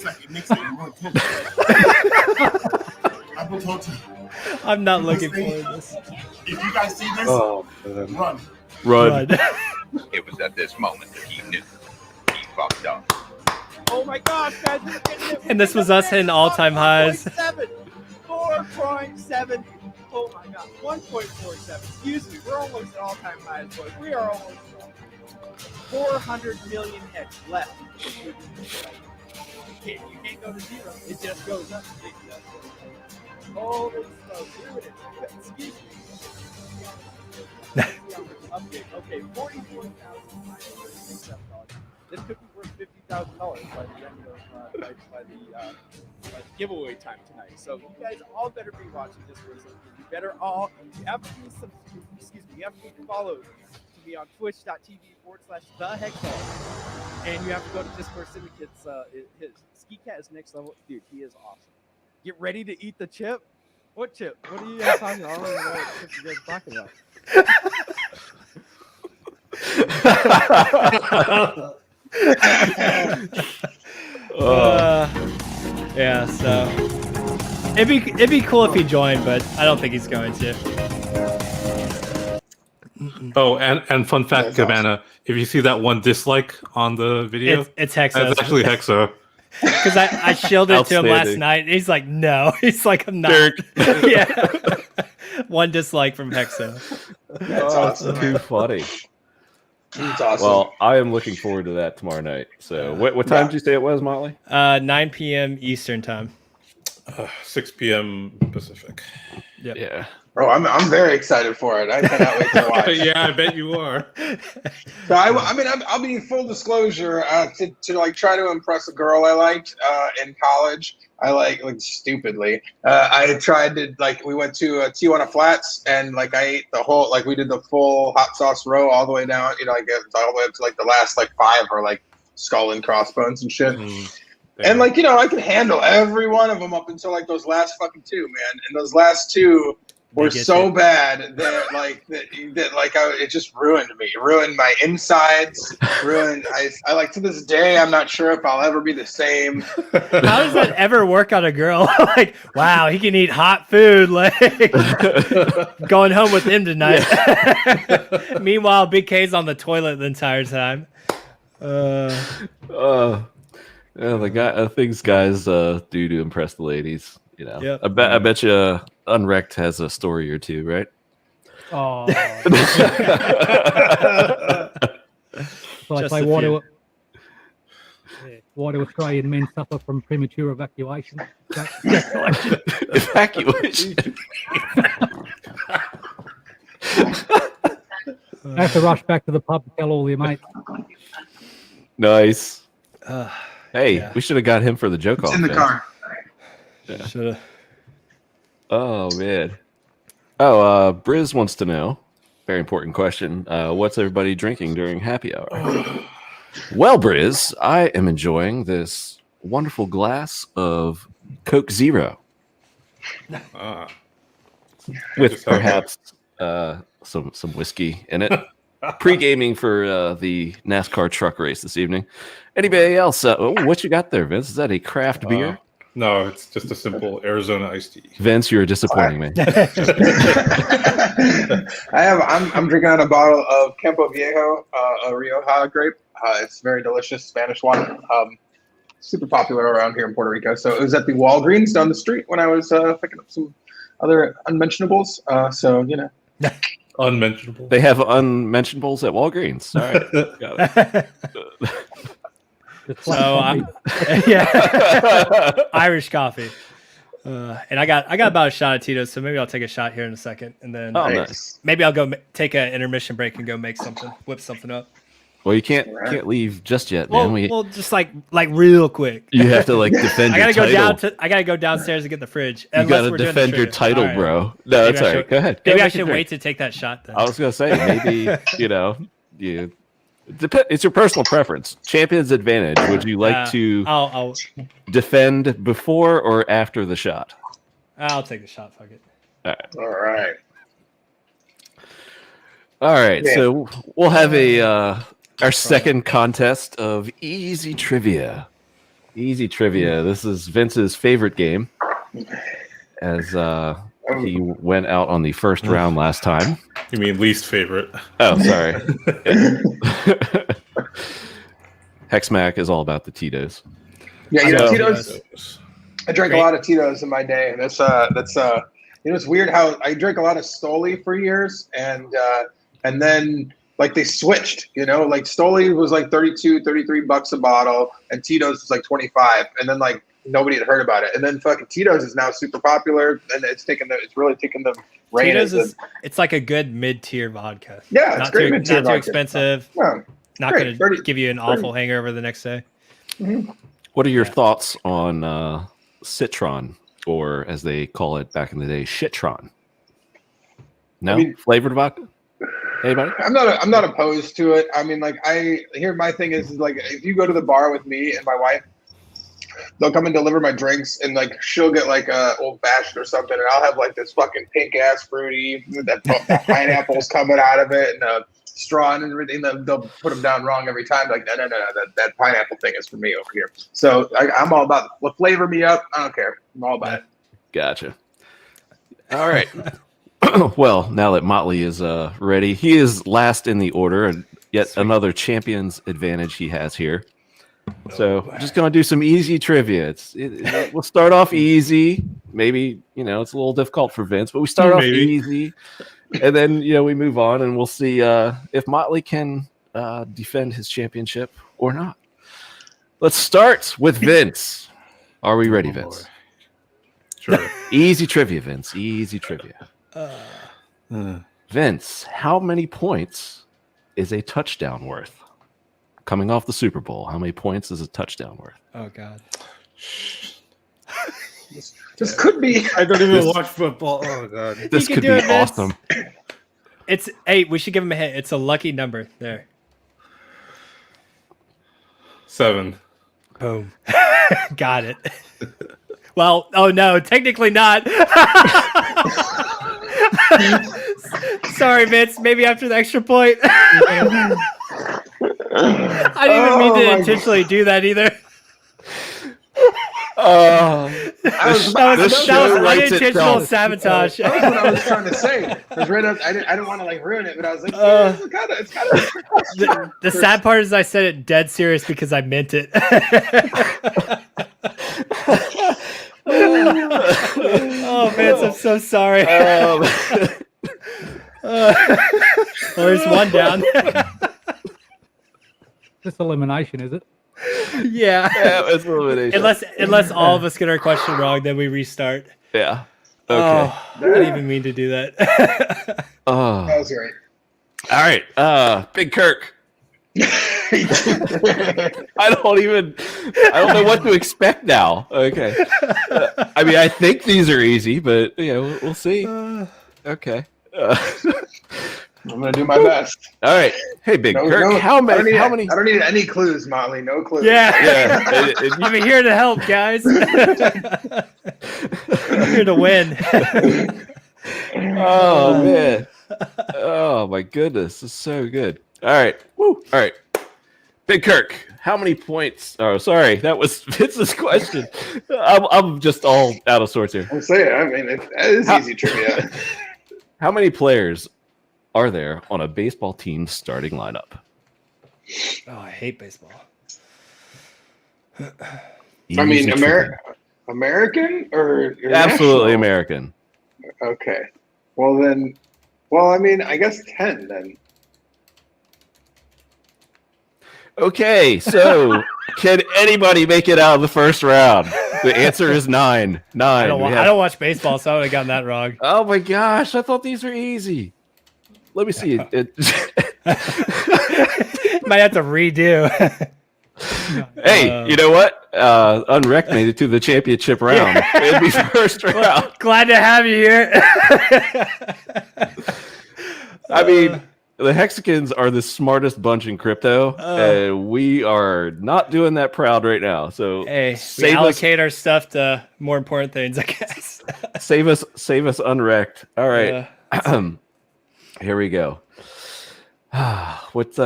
like it makes it more intense. I've been told to. I'm not looking forward to this. If you guys see this, Run. It was at this moment that he knew he fucked up. Oh my gosh, guys, we're getting it. And this was us hitting all-time highs. 4.7. Oh my god, 1.47. Excuse me, we're almost at all-time highs, boys. We are almost 400 million hex left. You can't go to zero. It just goes up. Holy smoke. Excuse me. Update. Okay, $44,967. This could be worth $50,000 by the end of by the giveaway time tonight. So you guys all better be watching this for something. You better all you have to be you have to be followed to be on twitch.tv/thehexall. And you have to go to Discord Syndicate's his Ski Cat is next level. Dude, he is awesome. Get ready to eat the chip. What chip? What are you guys talking about? I don't even know what chip you guys are talking about. Yeah, so it'd be cool if he joined, but I don't think he's going to. Oh, and fun fact, Cabana, if you see that one dislike on the video, it's Hexa. It's actually Hexa. Because I shielded it to him last night. He's like, no. He's like, I'm not. Yeah. One dislike from Hexa. That's awesome. Too funny. That's awesome. Well, I am looking forward to that tomorrow night. So, what time did you say it was, Motley? 9 p.m. Eastern time. 6 p.m. Pacific. Yep. Yeah. Oh, I'm very excited for it. I cannot wait to watch. Yeah, I bet you are. So I'll be full disclosure to like try to impress a girl I liked in college. I like stupidly. I tried to we went to Tijuana Flats and like I ate the whole we did the full hot sauce row all the way down. You know, I guess all the way up to like the last 5 or like skull and crossbones and shit. And I can handle every one of them up until like those last fucking 2, man. And those last 2 were so bad that it just ruined me, ruined my insides, ruined. I like to this day, I'm not sure if I'll ever be the same. How does that ever work on a girl? Like, wow, he can eat hot food. Like, going home with him tonight. Yeah. Meanwhile, Big K's on the toilet the entire time. Things guys do to impress the ladies. You know, yep. I bet you UnREKT has a story or two, right? Oh. Just why do Australian men suffer from premature evacuation? Evacuation. I have to rush back to the pub to tell all your mates. Nice. Hey, we should have got him for the joke off. In the car. Yeah. Should have. Oh man. Oh, Briz wants to know. Very important question. What's everybody drinking during happy hour? Well, Briz, I am enjoying this wonderful glass of Coke Zero. With perhaps some whiskey in it. Pre-gaming for the NASCAR truck race this evening. Anybody else? What you got there, Vince? Is that a craft beer? No, it's just a simple Arizona iced tea. Vince, you're disappointing me. I'm drinking out a bottle of Campo Viejo, a Rioja grape. It's very delicious, Spanish one. Super popular around here in Puerto Rico. So it was at the Walgreens down the street when I was picking up some other unmentionables. So, you know. Unmentionable. They have unmentionables at Walgreens. All right. Got it. So yeah, Irish coffee, and I got about a shot of Tito's, so maybe I'll take a shot here in a second, and then nice. Maybe I'll go take an intermission break and go whip something up. Well, you can't leave just yet, man. Well, just like real quick. You have to defend. I gotta your go title. I gotta go downstairs and get the fridge. You gotta defend your title, right. bro. No, that's all right. Go ahead. Maybe I should wait to take that shot then. I was gonna say maybe it's your personal preference. Champion's advantage. Would you like to I'll defend before or after the shot? I'll take the shot. Fuck it. All right. Yeah. So we'll have our second contest of easy trivia. Easy trivia. This is Vince's favorite game, as he went out on the first round last time. You mean least favorite? Oh, sorry. HexMac is all about the Tito's. Yeah, Tito's. I drank a lot of Tito's in my day. That's it's weird how I drank a lot of Stoli for years, and then they switched. Stoli was like $32-$33 a bottle, and Tito's was like 25, and then nobody had heard about it, and then fucking Tito's is now super popular, and it's really taking the reign. Tito's it's like a good mid-tier vodka. Yeah, it's great. Not too expensive. No, not going to give you an awful hangover the next day. Mm-hmm. What are your thoughts on Citron, or as they call it back in the day, Shitron? No, flavored vodka. Anybody? I'm not opposed to it. I mean, my thing is if you go to the bar with me and my wife, they'll come and deliver my drinks, and she'll get a old fashioned or something, and I'll have this fucking pink ass fruity that pineapple's coming out of it, and a straw and everything. They'll put them down wrong every time. No, that pineapple thing is for me over here. So I'm all about flavor me up. I don't care. I'm all about it. Gotcha. All right. Well, now that Motley is ready, he is last in the order, and yet another champion's advantage he has here. So I'm just going to do some easy trivia. We'll start off easy. Maybe, it's a little difficult for Vince, but we start off easy. And then, we move on, and we'll see if Motley can defend his championship or not. Let's start with Vince. Are we ready, Vince? Sure. Easy trivia, Vince. Easy trivia. Vince, how many points is a touchdown worth? Coming off the Super Bowl, how many points is a touchdown worth? Oh God. This could be. I don't even watch football. Oh god. This could be awesome. It's we should give him a hint. It's a lucky number there. 7. Boom. Got it. Well, oh no, technically not. Sorry, Vince. Maybe after the extra point. I didn't even mean to intentionally do that either. That was unintentional sabotage. That was what I was trying to say. Because I didn't want to like ruin it, but I was like, it's kind of. The sad part is I said it dead serious because I meant it. Oh, Vince, I'm so sorry. There's one down. Just elimination, is it? Yeah. It's elimination. Unless all of us get our question wrong, then we restart. Yeah. Okay. Oh, I didn't even mean to do that. That was great. All right. Big Kirk. I don't know what to expect now. Okay. I mean, I think these are easy, but we'll see. Okay. I'm gonna do my best. All right. Hey, Big Kirk. How many? I don't need any clues, Motley. No clues. Yeah. I'm here to help, guys. I'm here to win. Oh man. Oh my goodness. This is so good. All right. Woo. All right. Big Kirk, how many points? Oh, sorry. That was Vince's question. I'm just all out of sorts here. I'm saying, I mean, it is easy trivia. How many players are there on a baseball team's starting lineup? Oh, I hate baseball. I mean, American or absolutely national? American. Okay. Well, I mean, I guess 10 then. Okay, so can anybody make it out of the first round? The answer is 9. 9. I don't watch baseball, so I would have gotten that wrong. Oh my gosh, I thought these were easy. Let me see. Might have to redo. Hey, you know what? UnREKT made it to the championship round. It'd be first round. Glad to have you here. I mean, the Hexicans are the smartest bunch in crypto, and we are not doing that proud right now. So hey, we allocate our stuff to more important things, I guess. save us, UnREKT. All right, here we go. Let's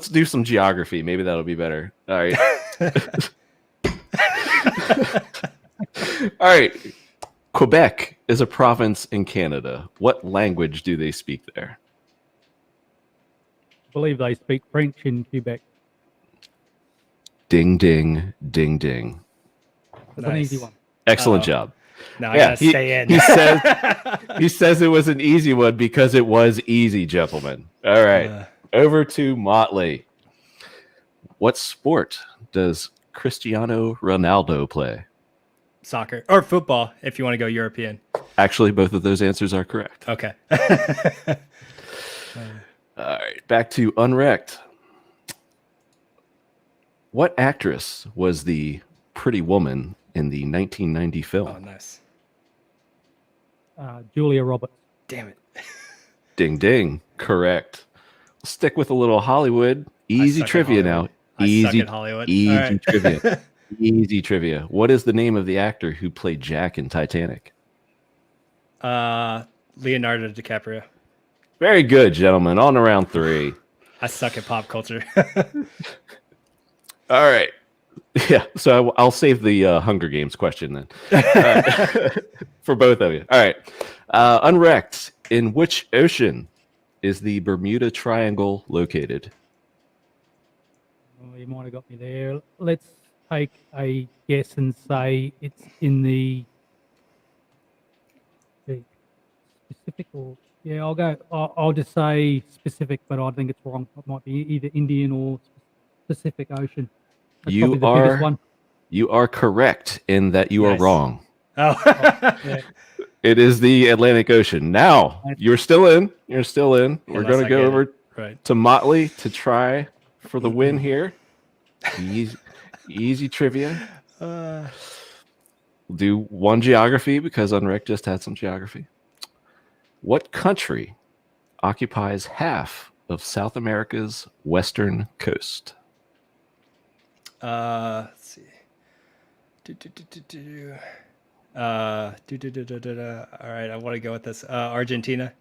do some geography. Maybe that'll be better. All right. All right. Quebec is a province in Canada. What language do they speak there? I believe they speak French in Quebec. Ding, ding, ding, ding. That's an easy one. Excellent job. Now I gotta stay in. He says it was an easy one because it was easy, gentlemen. All right. Over to Motley. What sport does Cristiano Ronaldo play? Soccer or football, if you want to go European. Actually, both of those answers are correct. Okay. All right, back to UnREKT. What actress was the pretty woman in the 1990 film? Oh, nice. Julia Roberts. Damn it. Ding, ding. Correct. Stick with a little Hollywood. Easy trivia now. Easy Hollywood. Easy trivia. Easy trivia. What is the name of the actor who played Jack in Titanic? Leonardo DiCaprio. Very good, gentlemen. On to round 3. I suck at pop culture. All right. Yeah, so I'll save the Hunger Games question then for both of you. All right. UnREKT, in which ocean is the Bermuda Triangle located? Oh, you might have got me there. Let's take a guess and say it's in the Pacific or... Yeah, I'll go. I'll just say Pacific, but I think it's wrong. It might be either Indian or Pacific Ocean. That's probably the biggest one. You are correct in that you are wrong. Oh, Yeah. It is the Atlantic Ocean. Now you're still in. You're still in. We're Unless going I to go get over it. Right. to Motley to try for the win here. Easy trivia. We'll do one geography because UnREKT just had some geography. What country occupies half of South America's western coast? Let's see. All right, I want to go with this. Argentina.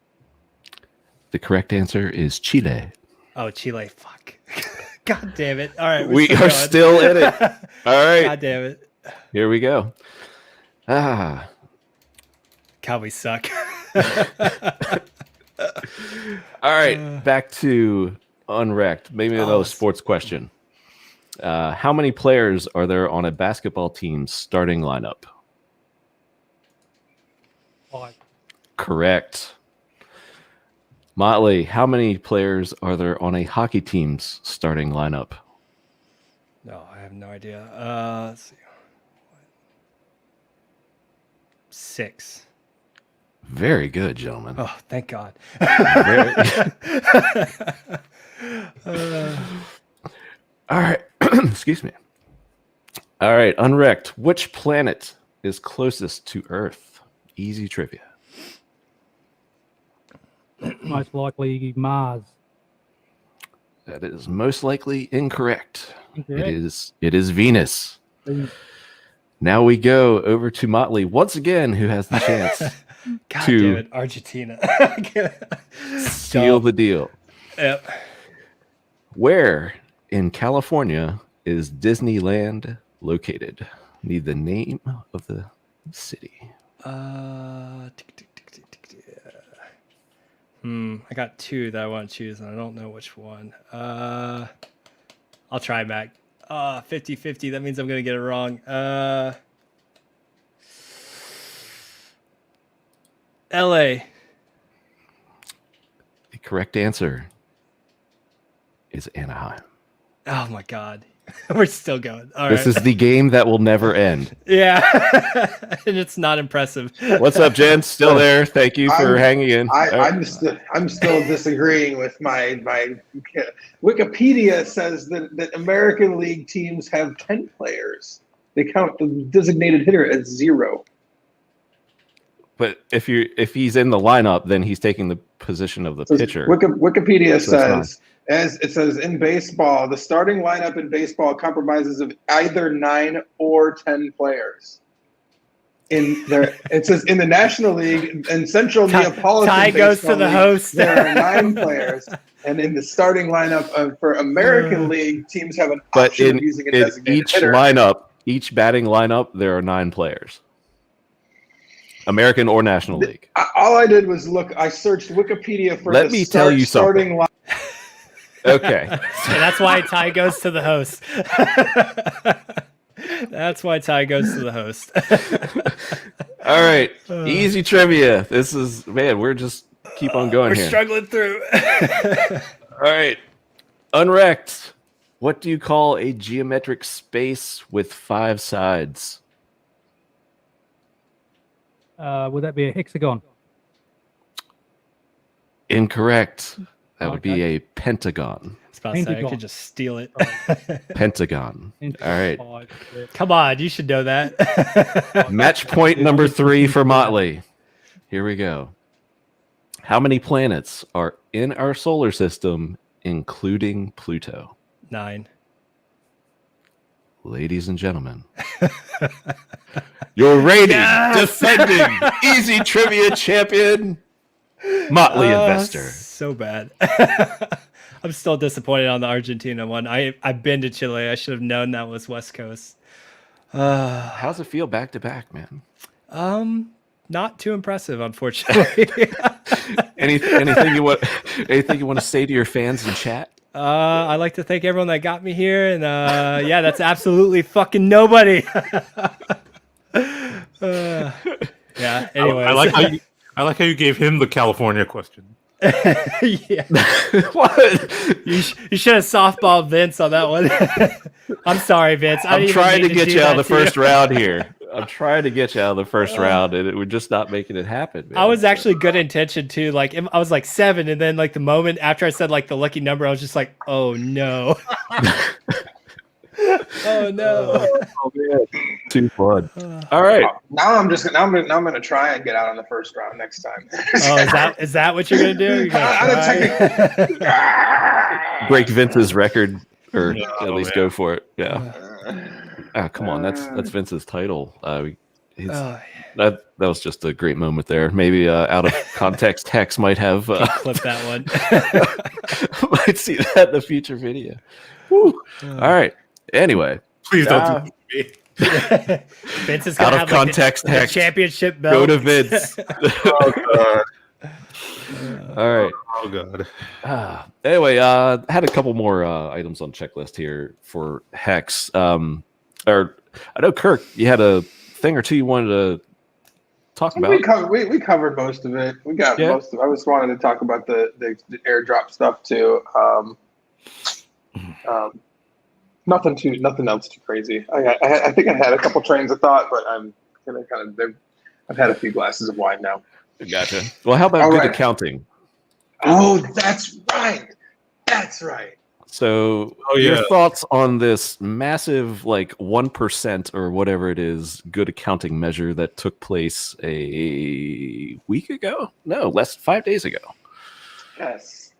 The correct answer is Chile. Oh, Chile. Fuck. God damn it. All right. We are still in it. All right. God damn it. Here we go. God, we suck. All right. Back to UnREKT. Maybe another sports question. How many players are there on a basketball team's starting lineup? 5. Correct. Motley, how many players are there on a hockey team's starting lineup? No, I have no idea. Let's see. 6. Very good, gentlemen. Oh, thank God. All right. Excuse me. All right. UnREKT. Which planet is closest to Earth? Easy trivia. Most likely Mars. That is most likely incorrect. Incorrect. It is Venus. Now we go over to Motley once again, who has the chance God to damn it, Argentina. seal the deal. Yep. Where in California is Disneyland located? Need the name of the city. I got 2 that I want to choose, and I don't know which one. I'll try back. 50-50. That means I'm going to get it wrong. LA. The correct answer is Anaheim. Oh my God. We're still going. All this right. is the game that will never end. Yeah. And it's not impressive. What's up, Jen? Still there. Thank you for hanging in. I'm still disagreeing with my Wikipedia says that American League teams have 10 players. They count the designated hitter as 0. But if he's in the lineup, then he's taking the position of the pitcher. Wikipedia says, as it says in baseball, the starting lineup in baseball compromises of either 9 or 10 players. It says in the National League and Central Neapolitan Tie goes to the League, host. there are 9 players, and in the starting lineup for American League, teams have an option of using a designated each hitter. lineup, each batting lineup, there are 9 players. American or National League. All I did was look. I searched Wikipedia for Let me tell you starting something. Okay. And that's why tie goes to the host. That's why tie goes to the host. All right. Easy trivia. This is, man, we're just keep on going here. We're struggling through. All right. UnREKT. What do you call a geometric space with 5 sides? Would that be a hexagon? Incorrect. That would be a pentagon. I was about to say, I could just steal it. Pentagon. All right. Come on, you should know that. Match point number 3 for Motley. Here we go. How many planets are in our solar system, including Pluto? 9. Ladies and gentlemen, your reigning, defending, easy trivia champion, Motley Investor. So bad. I'm still disappointed on the Argentina one. I've been to Chile. I should have known that was West Coast. How's it feel back to back, man? Not too impressive, unfortunately. Anything you want to say to your fans in chat? I'd like to thank everyone that got me here, and yeah, that's absolutely fucking nobody. Yeah. Anyways, I like how you gave him the California question. Yeah. What? You should have softballed Vince on that one. I'm sorry, Vince. I'm trying to get you out of the first round here. I'm trying to get you out of the first round, and we're just not making it happen. Man. I was actually good intention too. Like I was like 7, and then like the moment after I said like the lucky number, I was just like, oh no. Oh no. Oh, man. Too fun. All right. Now I'm gonna try and get out on the first round next time. Oh, is that what you're gonna do? You're gonna try? Break Vince's record, or at least go for it. Yeah. Ah, come on, that's Vince's title. That was just a great moment there. Maybe out of context, Hex might have clip that one. might see that in the future video. Woo. All right. Anyway, please don't do me. Vince is gonna out of have context. like the championship belt. Go to Vince. Oh god. All right. Oh god. Anyway, had a couple more items on checklist here for Hex. Or I know Kirk, you had a thing or two you wanted to talk about. We covered most of it. We got most of it. I just wanted to talk about the airdrop stuff too. Nothing else too crazy. I think I had a couple trains of thought, but I'm gonna I've had a few glasses of wine now. Gotcha. Well, how about good accounting? Oh, that's right. That's right. So, your thoughts on this massive, like 1% or whatever it is, good accounting measure that took place a week ago? No, 5 days ago. Yes.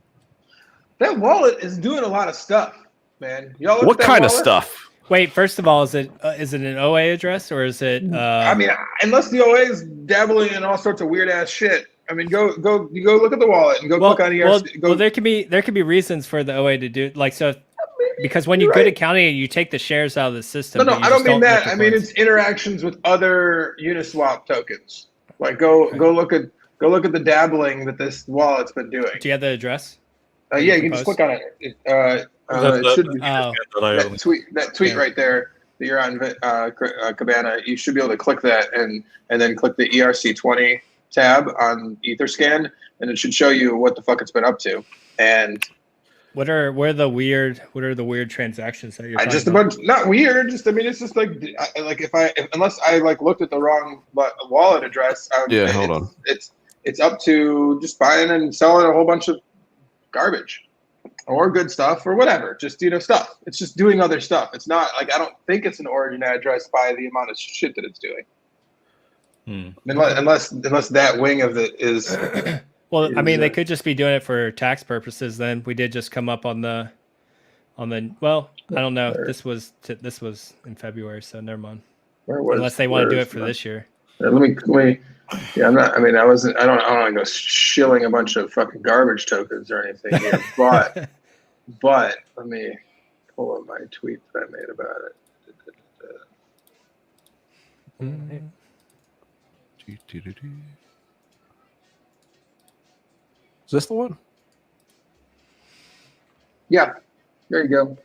That wallet is doing a lot of stuff, man. Y'all look what at that kind of wallet? Stuff? Wait, first of all, is it an OA address or is it? I mean, unless the OA is dabbling in all sorts of weird ass shit. I mean, go look at the wallet and go click on ERC. Well, there could be reasons for the OA to do like so, because when you good accounting, you take the shares out of the system. No, I don't mean that. I mean it's interactions with other Uniswap tokens. Like go look at the dabbling that this wallet's been doing. Do you have the address? Yeah, you can just click on it. It should be that tweet right there that you're on Cabana. You should be able to click that and then click the ERC20 tab on Etherscan, and it should show you what the fuck it's been up to. And what are the weird transactions that you're just about? A bunch, not weird, just I mean it's just like unless I like looked at the wrong wallet address. Hold on. It's up to just buying and selling a whole bunch of garbage or good stuff or whatever, just stuff. It's just doing other stuff. It's not like I don't think it's an origin address by the amount of shit that it's doing. Unless that wing of it is. Well, I mean, they could just be doing it for tax purposes. Then we did just come up on the. Well, I don't know. This was in February, so never mind. Unless they want to do it for this year. Let me. Yeah, I'm not. I mean, I wasn't. I don't want to go shilling a bunch of fucking garbage tokens or anything here, but let me pull up my tweet that I made about it. Is this the one? Yeah, there you go.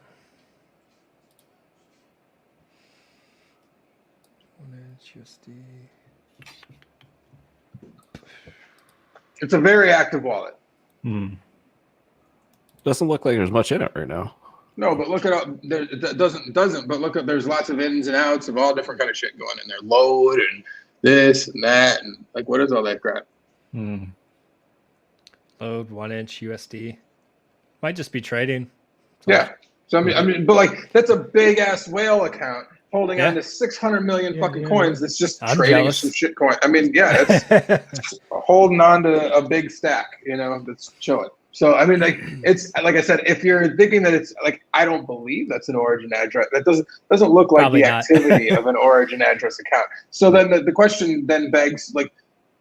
It's a very active wallet. Doesn't look like there's much in it right now. No, but look at it doesn't. But look at there's lots of ins and outs of all different kind of shit going in there. Load and this and that and like what is all that crap? Load 1 inch USD. Might just be trading. Yeah. So I mean, but like that's a big ass whale account holding on to 600 million fucking coins. That's just trading some shit coin. I mean, yeah, it's holding on to a big stack. That's chilling. So I mean, like it's like I said, if you're thinking that it's like I don't believe that's an origin address, that doesn't look like Probably the not. activity of an origin address account. So then the question then begs like,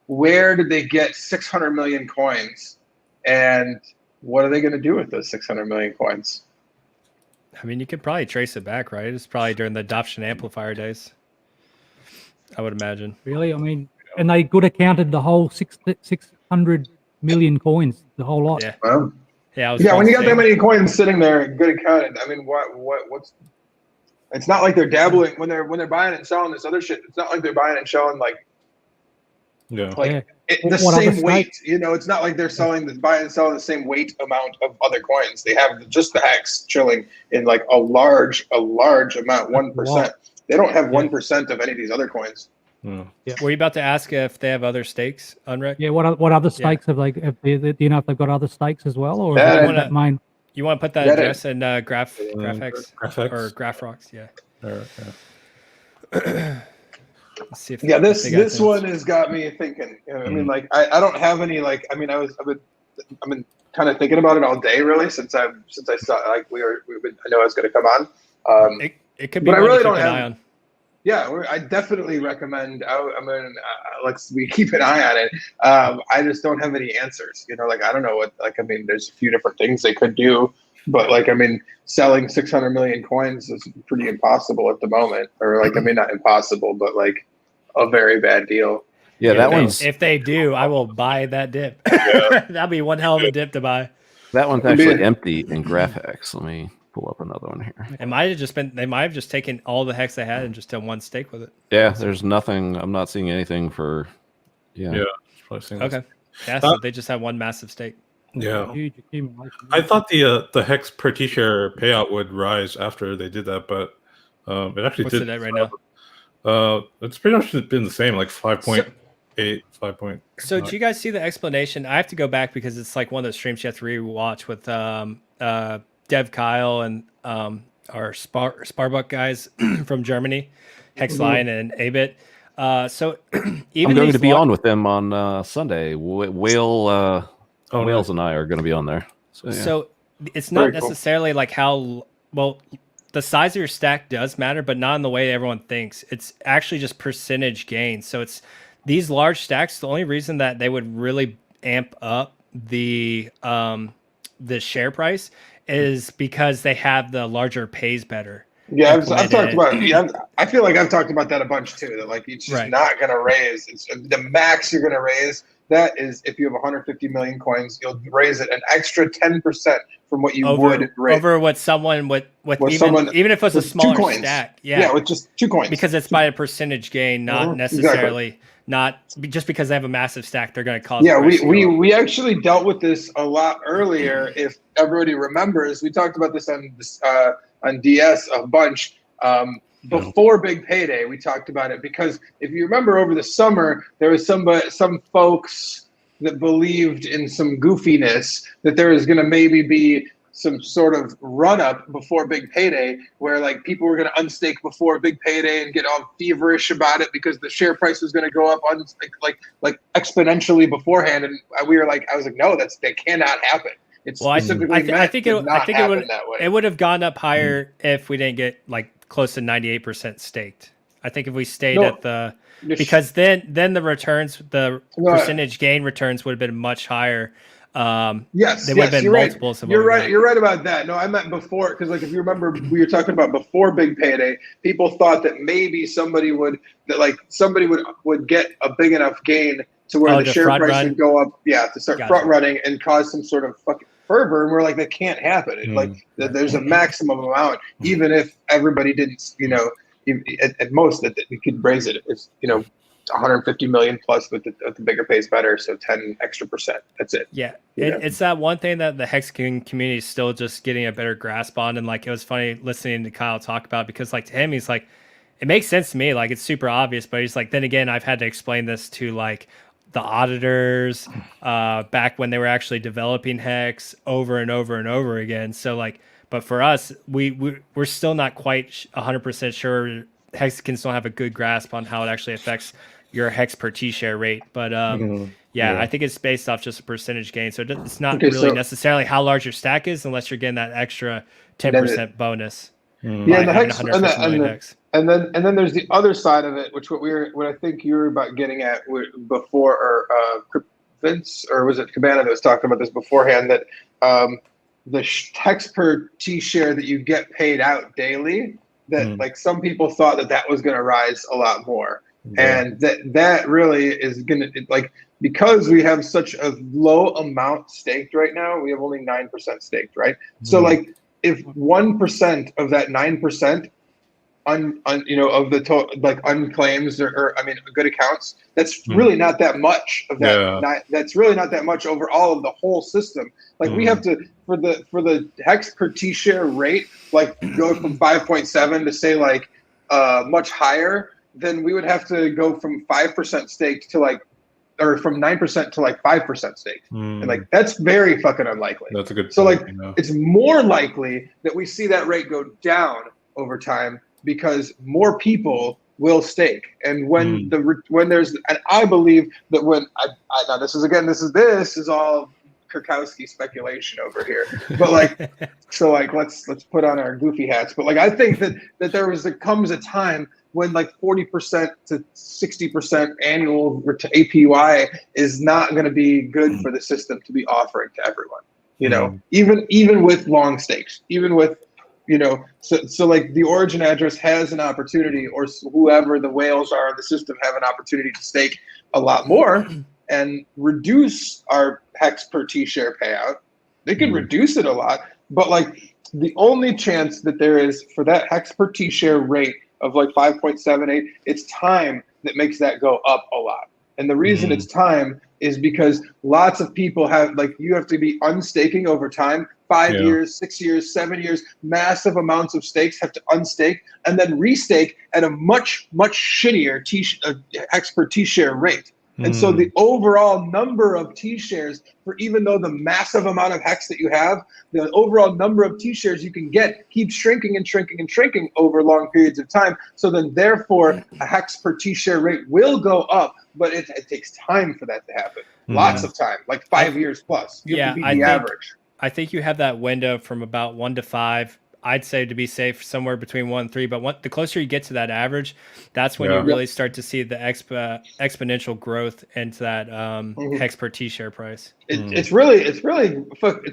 where did they get 600 million coins, and what are they going to do with those 600 million coins? I mean, you could probably trace it back, right? It's probably during the adoption amplifier days. I would imagine. Really? I mean, and they good accounted the whole 600 million coins, the whole lot. Yeah. Well, Yeah. when you got that many coins sitting there, good accounted. I mean, what's? It's not like they're dabbling when they're buying and selling this other shit. It's not like they're buying and selling the same weight. It's not like they're buying and selling the same weight amount of other coins. They have just the HEX chilling in like a large amount, 1%. They don't have 1% of any of these other coins. Were you about to ask if they have other stakes, UnREKT? Yeah. What other stakes have they? Do you know if they've got other stakes as well, or is that mine? You want to put that address in GraphX or GraphRocks? Yeah. Let's see if this one has got me thinking. I mean, like I don't have any like. I mean, I've been kind of thinking about it all day, really, since I saw like I know I was going to come on. It could be, but I really don't have. Eye on. Yeah, I definitely recommend. We keep an eye on it. I just don't have any answers. You know, like I don't know what. Like I mean, there's a few different things they could do, but like I mean, selling 600 million coins is pretty impossible at the moment. Or like I mean, not impossible, but like a very bad deal. Yeah, that one's. If they do, I will buy that dip. Yeah. That'll be one hell of a dip to buy. That one's actually empty in GraphX. Let me pull up another one here. It might have just been. They might have just taken all the hex they had and just done one stake with it. Yeah, there's nothing. I'm not seeing anything for. Yeah. Okay. Yeah, so they just have one massive stake. Yeah. I thought the hex per T-share payout would rise after they did that, but it actually did. What's it at right now? It's pretty much been the same, like 5.8, 5. So do you guys see the explanation? I have to go back because it's like one of those streams you have to rewatch with Dev Kyle and our Sparbuck guys from Germany, Hexline and Abit. So even I'm going to be on with them on Sunday. Wales and I are going to be on there. So it's not necessarily like how well the size of your stack does matter, but not in the way everyone thinks. It's actually just percentage gain. So it's these large stacks. The only reason that they would really amp up the share price is because they have the larger pays better. Yeah, I've talked about. Yeah, I feel like I've talked about that a bunch too. That like it's just not going to raise. It's the max you're going to raise. That is, if you have 150 million coins, you'll raise it an extra 10% from what you would raise over what someone with even if it's a smaller stack. Yeah, with just 2 coins. Because it's by a percentage gain, not necessarily not just because they have a massive stack. They're going to cause. Yeah, we actually dealt with this a lot earlier. If everybody remembers, we talked about this on DS a bunch. Before Big Payday, we talked about it because if you remember over the summer, there was some folks that believed in some goofiness that there was going to maybe be some sort of run up before Big Payday where like people were going to unstake before Big Payday and get all feverish about it because the share price was going to go up like exponentially beforehand. And we were like, I was like, no, that cannot happen. It's specifically I think it would have gone up higher if we didn't get like close to 98% staked. I think if we stayed at the because then the returns, the percentage gain returns would have been much higher. Yes, they would have been multiples. You're right. You're right about that. No, I meant before because like if you remember, we were talking about before Big Payday. People thought that maybe somebody would get a big enough gain to where the share price would go up. Yeah, to start front running and cause some sort of fucking fervor, and we're like, that can't happen. Like there's a maximum amount, even if everybody didn't, at most that we could raise it. It's 150 million plus with the bigger pays better, so 10 extra %. That's it. Yeah, it's that one thing that the Hexican community is still just getting a better grasp on, and like it was funny listening to Kyle talk about because like to him he's like, it makes sense to me, like it's super obvious, but he's like, then again I've had to explain this to like the auditors back when they were actually developing Hex over and over and over again. So like, but for us, we're still not quite 100% sure. Hexicans don't have a good grasp on how it actually affects your Hex per T-share rate. But I think it's based off just a percentage gain. So it's not really necessarily how large your stack is unless you're getting that extra 10% bonus. Yeah, the Hex, and then there's the other side of it, which what I think you were about getting at before, or Vince, or was it Cabana that was talking about this beforehand, that the Hex per T-share that you get paid out daily, that like some people thought that was going to rise a lot more, and that really is going to like, because we have such a low amount staked right now, we have only 9% staked, right? So like, if 1% of that 9% of the total, like unclaims or I mean good accounts, that's really not that much of that. That's really not that much over all of the whole system. Like we have to for the Hex per T-share rate, like go from 5.7 to say like much higher, then we would have to go from 5% staked to like, or from 9% to like 5% staked. And like, that's very fucking unlikely. That's a good point. So like, it's more likely that we see that rate go down over time because more people will stake. And when there's, and I believe that when now this is all Kurkowski speculation over here, but like, so like, let's put on our goofy hats. But like, I think that comes a time when like 40% to 60% annual to APY is not going to be good for the system to be offering to everyone. You know, even with long stakes, even with, you know, so like the origin address has an opportunity, or whoever the whales are in the system have an opportunity to stake a lot more and reduce our hex per T-share payout. They can reduce it a lot, but like the only chance that there is for that hex per T-share rate of like 5.78, it's time that makes that go up a lot. And the reason it's time is because lots of people have, like, you have to be unstaking over time, 5 years, 6 years, 7 years, massive amounts of stakes have to unstake and then restake at a much, much shittier hex per T-share rate. And so the overall number of T-shares, for even though the massive amount of hex that you have, the overall number of T-shares you can get keeps shrinking and shrinking and shrinking over long periods of time. So then therefore a hex per T-share rate will go up, but it takes time for that to happen. Lots of time, like 5 years plus. You have to be the average. I think you have that window from about 1 to 5. I'd say to be safe somewhere between 1 and 3, but the closer you get to that average, that's when you really start to see the exponential growth into that hex per T-share price. It's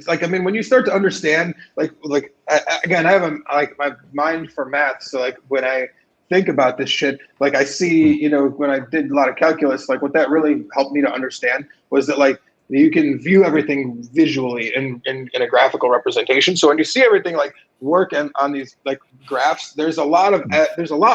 like, I mean, when you start to understand, again, I have my mind for math. So like when I think about this shit, like I see, you know, when I did a lot of calculus, like what that really helped me to understand was that like, you can view everything visually in a graphical representation. So when you see everything like work on these like graphs, there's a lot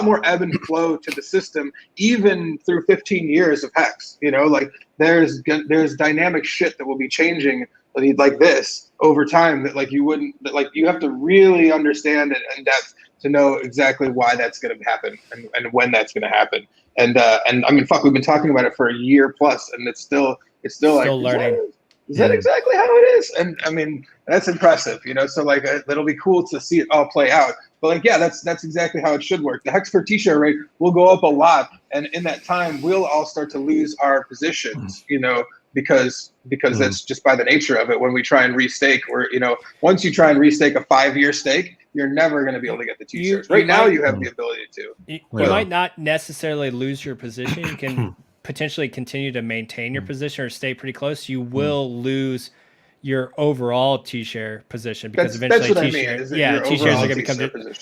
more ebb and flow to the system, even through 15 years of hex. You know, like there's dynamic shit that will be changing like this over time that like you wouldn't, that like you have to really understand it in depth to know exactly why that's going to happen and when that's going to happen. And I mean, fuck, we've been talking about it for a year plus, and it's still like, learning. Is that exactly how it is? And I mean, that's impressive, you know. So like, it'll be cool to see it all play out. But like, yeah, that's exactly how it should work. The hex per T-share rate will go up a lot, and in that time, we'll all start to lose our positions, you know, because that's just by the nature of it. When we try and restake, or you know, once you try and restake a 5-year stake, you're never going to be able to get the T-shares. Right now, you have the ability to. You might not necessarily lose your position. You can potentially continue to maintain your position or stay pretty close. You will lose your overall T-share position because eventually T-shares are going to become.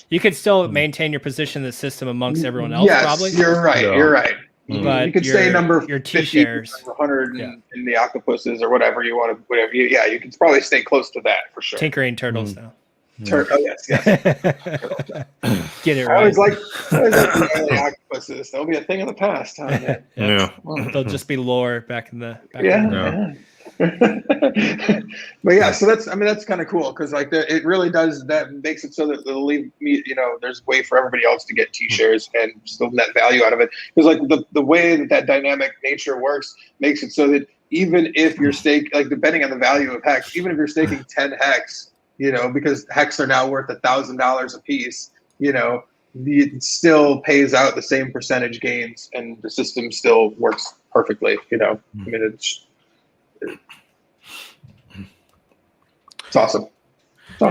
You could still maintain your position in the system amongst everyone else. Yes, probably. You're right. You're right. But you could say number your T-shares, 100 in the octopuses or whatever you want to, whatever. Yeah, you can probably stay close to that for sure. Tinkering turtles now. Oh yes. Get it right. I always like the early octopuses. That'll be a thing of the past. Huh? They'll just be lore back in the. But yeah, so that's kind of cool because like it really does, that makes it so that they'll leave me, you know, there's a way for everybody else to get T-shares and still net value out of it, because like the way that dynamic nature works makes it so that even if you're like depending on the value of hex, even if you're staking 10 hex, you know, because hex are now worth $1,000 a piece, you know, it still pays out the same percentage gains and the system still works perfectly, you know. I mean, it's awesome.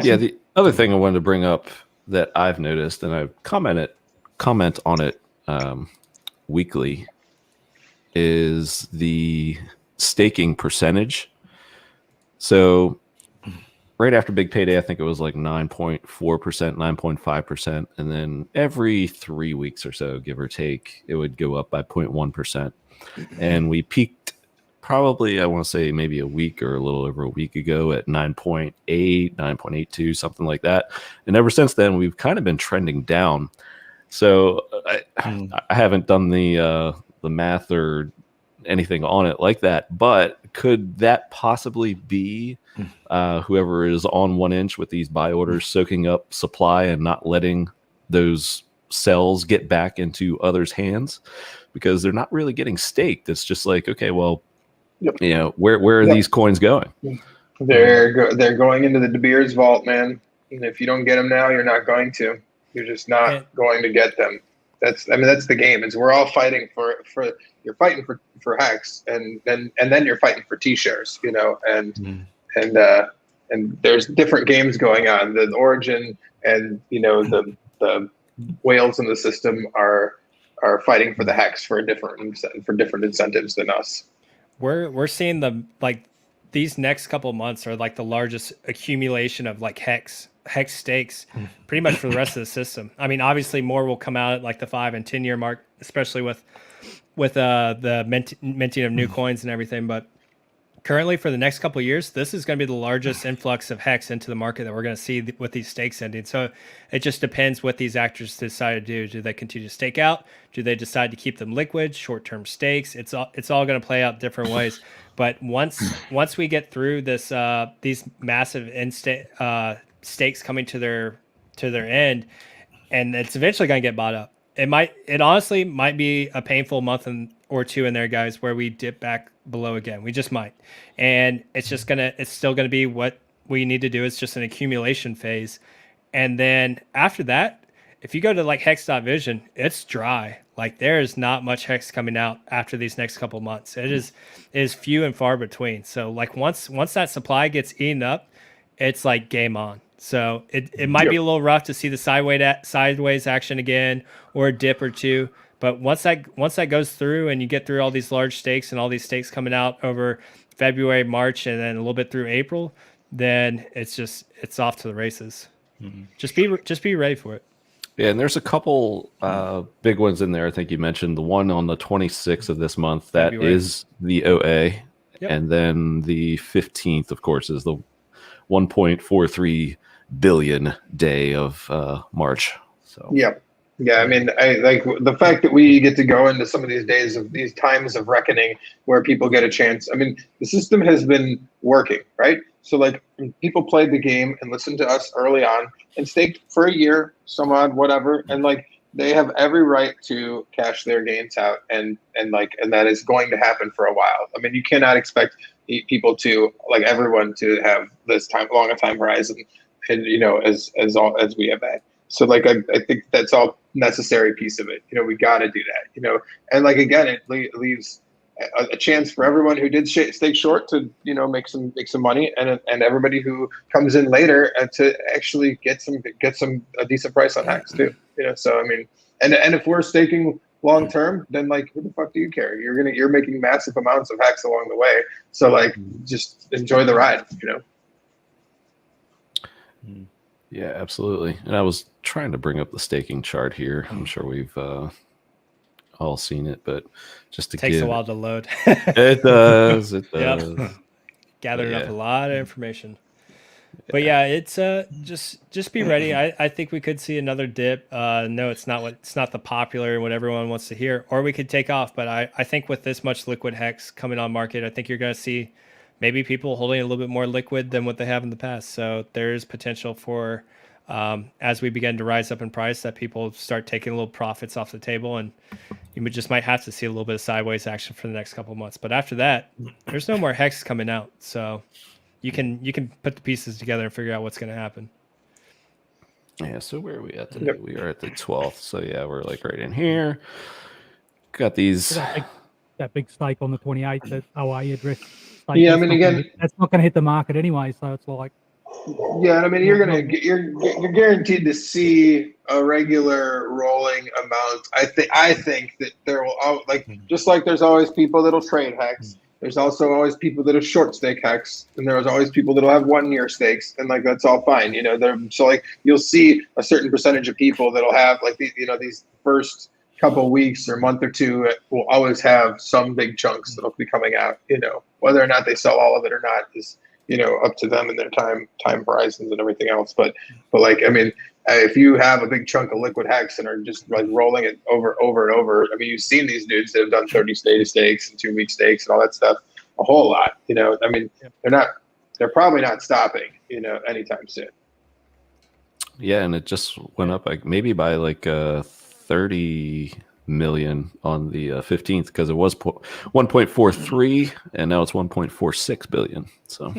Yeah, the other thing I wanted to bring up that I've noticed, and I comment on it weekly, is the staking percentage. So right after big payday, I think it was like 9.4%, 9.5%. And then every 3 weeks or so, give or take, it would go up by 0.1%. And we peaked probably, I want to say maybe a week or a little over a week ago at 9.8, 9.82, something like that. And ever since then, we've kind of been trending down. So I haven't done the math or anything on it like that, but could that possibly be whoever is on 1 inch with these buy orders soaking up supply and not letting those cells get back into others' hands, because they're not really getting staked. It's just like, okay, well, you know, where are these coins going? They're going into the De Beers vault, man. And if you don't get them now, you're not going to. You're just not going to get them. That's the game. Is we're all fighting for you're fighting for Hex, and then you're fighting for T-shares, you know, and there's different games going on. The Origin and, you know, the whales in the system are fighting for the Hex for different incentives than us. We're seeing these next couple months are like the largest accumulation of like Hex stakes pretty much for the rest of the system. I mean, obviously more will come out at like the 5 and 10 year mark, especially with the minting of new coins and everything. But currently for the next couple of years, this is going to be the largest influx of Hex into the market that we're going to see with these stakes ending. So it just depends what these actors decide to do. Do they continue to stake out? Do they decide to keep them liquid, short-term stakes? It's all going to play out different ways. But once we get through this, these massive stakes coming to their end, and it's eventually going to get bought up. It honestly might be a painful month or two in there, guys, where we dip back below again. We just might. And it's still going to be what we need to do. It's just an accumulation phase. And then after that, if you go to like hex.vision, it's dry. Like there is not much Hex coming out after these next couple months. It is few and far between. So like once that supply gets eaten up, it's like game on. So it might be a little rough to see the sideways action again, or a dip or two. But once that goes through and you get through all these large stakes and all these stakes coming out over February, March, and then a little bit through April, then it's off to the races. Mm-hmm. Just be ready for it. Yeah, and there's a couple big ones in there. I think you mentioned the one on the 26th of this month. That February. Is the OA. Yep. And then the 15th, of course, is the 1.43 billion day of March. So yeah, I mean, I like the fact that we get to go into some of these days of these times of reckoning where people get a chance. I mean, the system has been working, right? So like people played the game and listened to us early on and staked for a year, some odd, whatever, and like they have every right to cash their gains out, and that is going to happen for a while. I mean, you cannot expect people to, like, everyone to have this long a time horizon, and you know, as we have had. So like I think that's all necessary piece of it. You know, we got to do that. You know, and like again, it leaves a chance for everyone who did stake short to, you know, make some money, and everybody who comes in later to actually get a decent price on Hex too. You know, so I mean, and if we're staking long term, then like who the fuck do you care? You're making massive amounts of Hex along the way. So like just enjoy the ride. You know. Yeah, absolutely. And I was trying to bring up the staking chart here. I'm sure we've all seen it, but just to takes a while to load. It does. It does. Yep. Gathered up a lot of information. But yeah, it's just be ready. I think we could see another dip. No, it's not the popular what everyone wants to hear, or we could take off. But I think with this much liquid Hex coming on market, I think you're going to see maybe people holding a little bit more liquid than what they have in the past. So there's potential for, as we begin to rise up in price, that people start taking a little profits off the table, and you just might have to see a little bit of sideways action for the next couple of months. But after that, there's no more Hex coming out. So you can put the pieces together and figure out what's going to happen. Yeah. So where are we at today? Yep. We are at the 12th. So yeah, we're like right in here. Got these. That big stake on the 28th that OA address. Yeah, I mean, again, that's not going to hit the market anyway, so it's like. Yeah, I mean, you're guaranteed to see a regular rolling amount. I think that there will, just like there's always people that'll trade Hex. There's also always people that are short stake Hex, and there's always people that'll have 1 year stakes, and like that's all fine, you know. So like you'll see a certain percentage of people that'll have like these first couple weeks or month or two will always have some big chunks that'll be coming out. You know, whether or not they sell all of it or not is, you know, up to them and their time horizons and everything else. But like, I mean, if you have a big chunk of liquid Hex and are just like rolling it over and over, I mean, you've seen these dudes that have done 30-day stakes and 2 week stakes and all that stuff a whole lot. You know, I mean, they're probably not stopping, you know, anytime soon. Yeah, and it just went up like maybe by like 30 million on the 15th because it was 1.43 and now it's 1.46 billion. So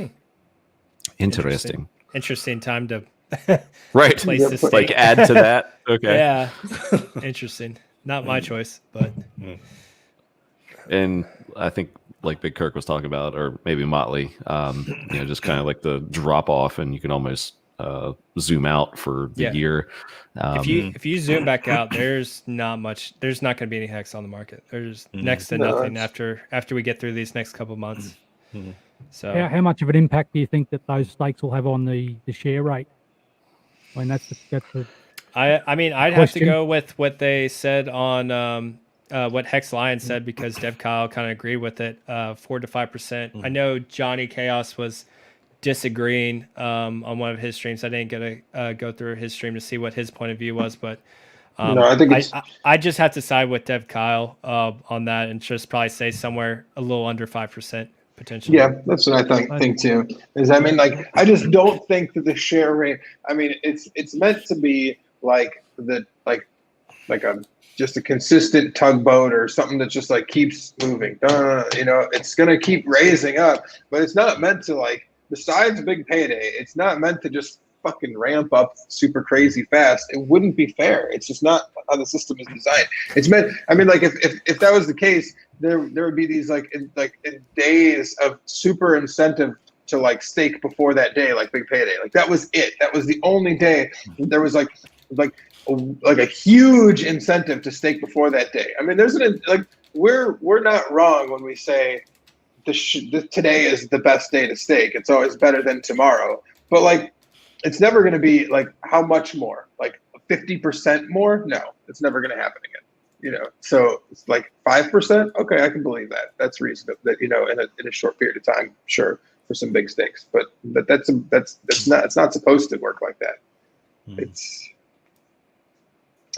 interesting time to right place the stake. Like add to that. Okay. Yeah. Interesting. Not my choice, but and I think like Big Kirk was talking about, or maybe Motley, just kind of like the drop off, and you can almost zoom out for the year. If you zoom back out, there's not going to be any hex on the market. There's next to nothing after we get through these next couple of months. So how much of an impact do you think that those stakes will have on the share rate? I mean, that's the I mean, I'd have to go with what they said on what Hex Lion said, because Dev Kyle kind of agreed with it, 4 to 5%. I know Johnny Chaos was disagreeing on one of his streams. I didn't get to go through his stream to see what his point of view was, but no, I think I just have to side with Dev Kyle on that and just probably say somewhere a little under 5%. Potentially. Yeah, that's what I think too. I just don't think that the share rate. I mean, it's meant to be like just a consistent tugboat or something that just like keeps moving. It's gonna keep raising up, but it's not meant to like. Besides Big Payday, it's not meant to just fucking ramp up super crazy fast. It wouldn't be fair. It's just not how the system is designed. It's meant. I mean, like if that was the case, there would be these in days of super incentive to like stake before that day, like Big Payday. Like that was it. That was the only day there was like a huge incentive to stake before that day. I mean, we're not wrong when we say today is the best day to stake. It's always better than tomorrow. But like, it's never going to be like how much more? Like 50% more? No, it's never going to happen again. So it's like 5%. Okay, I can believe that. That's reasonable. That in a short period of time, sure, for some big stakes. But that's not. It's not supposed to work like that. It's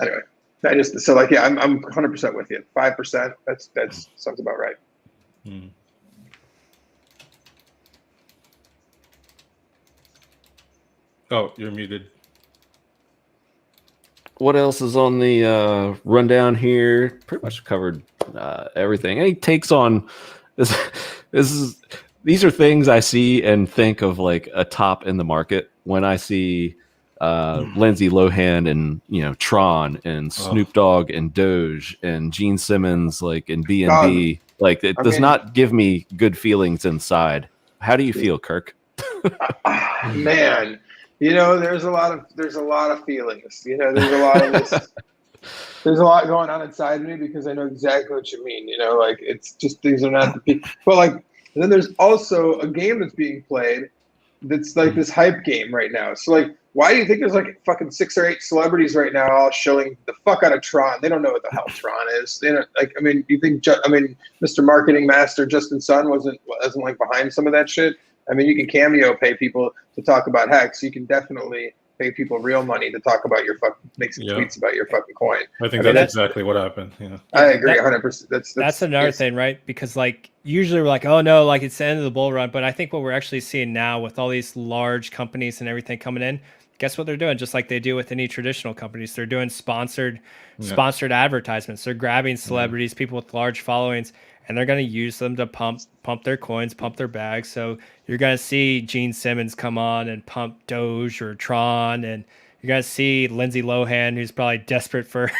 anyway. I'm 100% with you. 5%. That sounds about right. Oh, you're muted. What else is on the rundown here? Pretty much covered everything. Any takes on this? These are things I see and think of like a top in the market when I see Lindsay Lohan and Tron and Snoop Dogg and Doge and Gene Simmons like in BNB. Like it does not give me good feelings inside. How do you feel, Kirk? Man. There's a lot of feelings. There's a lot of this. There's a lot going on inside me because I know exactly what you mean. It's just these are not the people. But like, then there's also a game that's being played that's like this hype game right now. So like, why do you think there's like fucking 6 or 8 celebrities right now all shilling the fuck out of Tron? They don't know what the hell Tron is. They don't like. I mean, you think? Mr. Marketing Master Justin Sun wasn't like behind some of that shit. I mean, you can Cameo pay people to talk about Hex. You can definitely pay people real money to talk about make some tweets about your fucking coin. I think that's exactly what happened. Yeah, I agree 100%. That's another thing, right? Because like usually we're like, oh no, like it's the end of the bull run. But I think what we're actually seeing now with all these large companies and everything coming in, guess what they're doing? Just like they do with any traditional companies, they're doing sponsored advertisements. They're grabbing celebrities, people with large followings, and they're going to use them to pump their coins, pump their bags. So you're going to see Gene Simmons come on and pump Doge or Tron, and you're going to see Lindsay Lohan, who's probably desperate for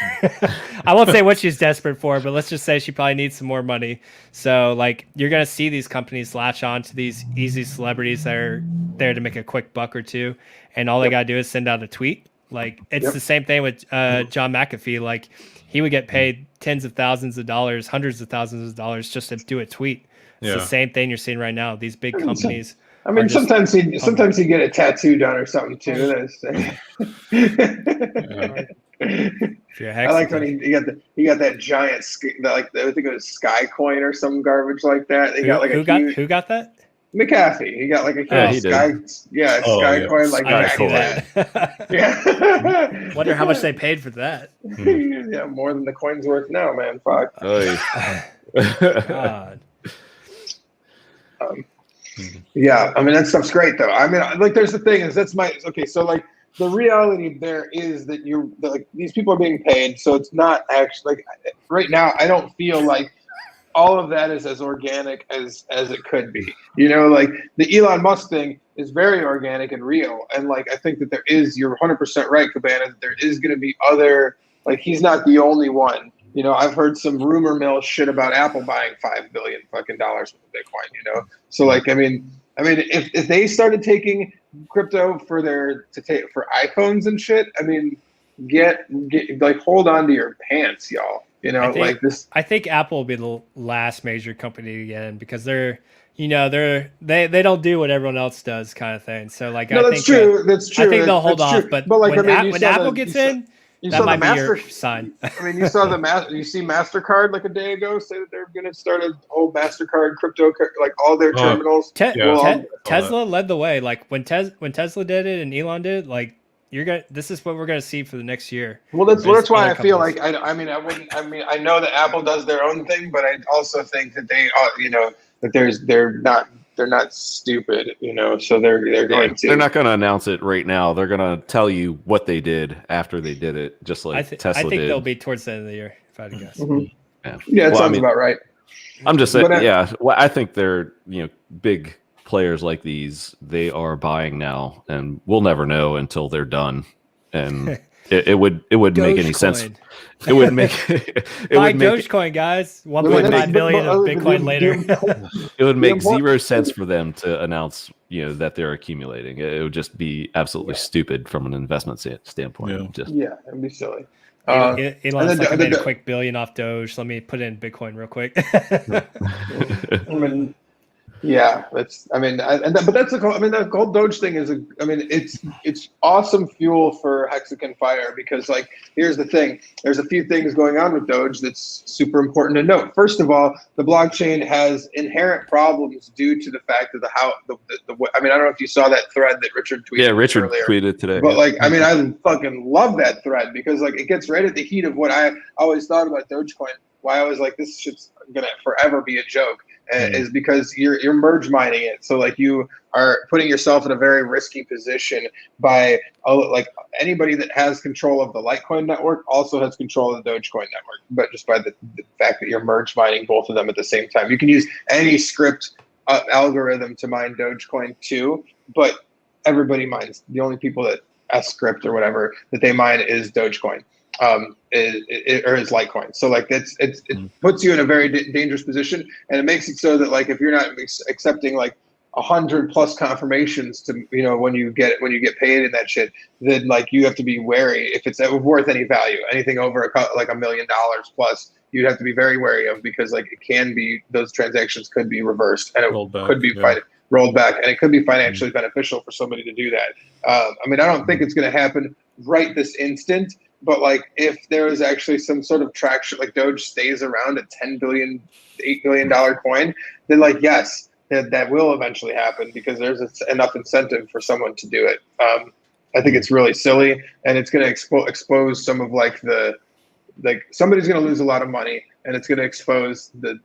I won't say what she's desperate for, but let's just say she probably needs some more money. So like you're going to see these companies latch on to these easy celebrities that are there to make a quick buck or two, and all they got to do is send out a tweet. Like it's the same thing with John McAfee. Like he would get paid tens of thousands of dollars, hundreds of thousands of dollars just to do a tweet. It's the same thing you're seeing right now. These big companies. Sometimes he get a tattoo done or something too. I like when he got that giant I think it was Sky Coin or some garbage like that. Who got that? McAfee. He got like a huge Sky Coin like that. Yeah. Wonder how much they paid for that. Yeah, more than the coin's worth now, man. Fuck. God. Yeah, I mean that stuff's great though. I mean, like, there's the thing is so like the reality there is that like these people are being paid, so it's not actually like right now. I don't feel like all of that is as organic as it could be. You know, like the Elon Musk thing is very organic and real, and like I think that there is. You're 100% right, Cabana. That there is going to be other. Like he's not the only one. You know, I've heard some rumor mill shit about Apple buying $5 billion fucking dollars with Bitcoin. You know, so like I mean, if they started taking crypto for for iPhones and shit, I mean, get like hold on to your pants, y'all. You know, like this. I think Apple will be the last major company to get in because they don't do what everyone else does, kind of thing. So like, no, that's true. That's true. I think they'll hold off. But like, when Apple gets in, that might be your sign. I mean, you see MasterCard like a day ago say that they're going to start a whole MasterCard crypto, like all their terminals. Tesla led the way. Like when Tesla did it and Elon did it, like this is what we're gonna see for the next year. Well, that's why I feel like I know that Apple does their own thing, but I also think that they that they're not stupid, you know, so they're going to. They're not going to announce it right now. They're going to tell you what they did after they did it, just like Tesla did. I think they'll be towards the end of the year, if I had to guess. Mm-hmm. Yeah, it sounds about right. I'm just saying, I think they're big players like these. They are buying now, and we'll never know until they're done. And it would make any sense. It would make Dogecoin, guys. 1.5 billion of Bitcoin later. It would make zero sense for them to announce, that they're accumulating. It would just be absolutely stupid from an investment standpoint. It'd be silly. Elon's like, I made a quick billion off Doge. Let me put it in Bitcoin real quick. That gold Doge thing is it's awesome fuel for Hexican Fire because like here's the thing, there's a few things going on with Doge that's super important to note. First of all, the blockchain has inherent problems due to the fact of I don't know if you saw that thread that Richard tweeted. Yeah, Richard earlier, tweeted today. But I fucking love that thread because like it gets right at the heat of what I always thought about Dogecoin. Why I was like, this shit's gonna forever be a joke. Is because you're merge mining it, so like you are putting yourself in a very risky position by like anybody that has control of the Litecoin network also has control of the Dogecoin network, but just by the fact that you're merge mining both of them at the same time. You can use any script algorithm to mine Dogecoin too, but everybody mines. The only people that script or whatever that they mine is Dogecoin. Is Litecoin. So like it puts you in a very dangerous position, and it makes it so that like if you're not accepting like 100+ confirmations to when you get paid in that shit, then like you have to be wary if it's worth any value. Anything over like $1 million plus, you'd have to be very wary of because like it can be those transactions could be reversed and it could be rolled back, and it could be financially beneficial for somebody to do that. I don't think it's going to happen right this instant. But like, if there is actually some sort of traction, like Doge stays around at $10 billion, $8 billion coin, then like, yes, that will eventually happen because there's enough incentive for someone to do it. I think it's really silly, and it's going to expose some of like somebody's going to lose a lot of money, and it's going to expose the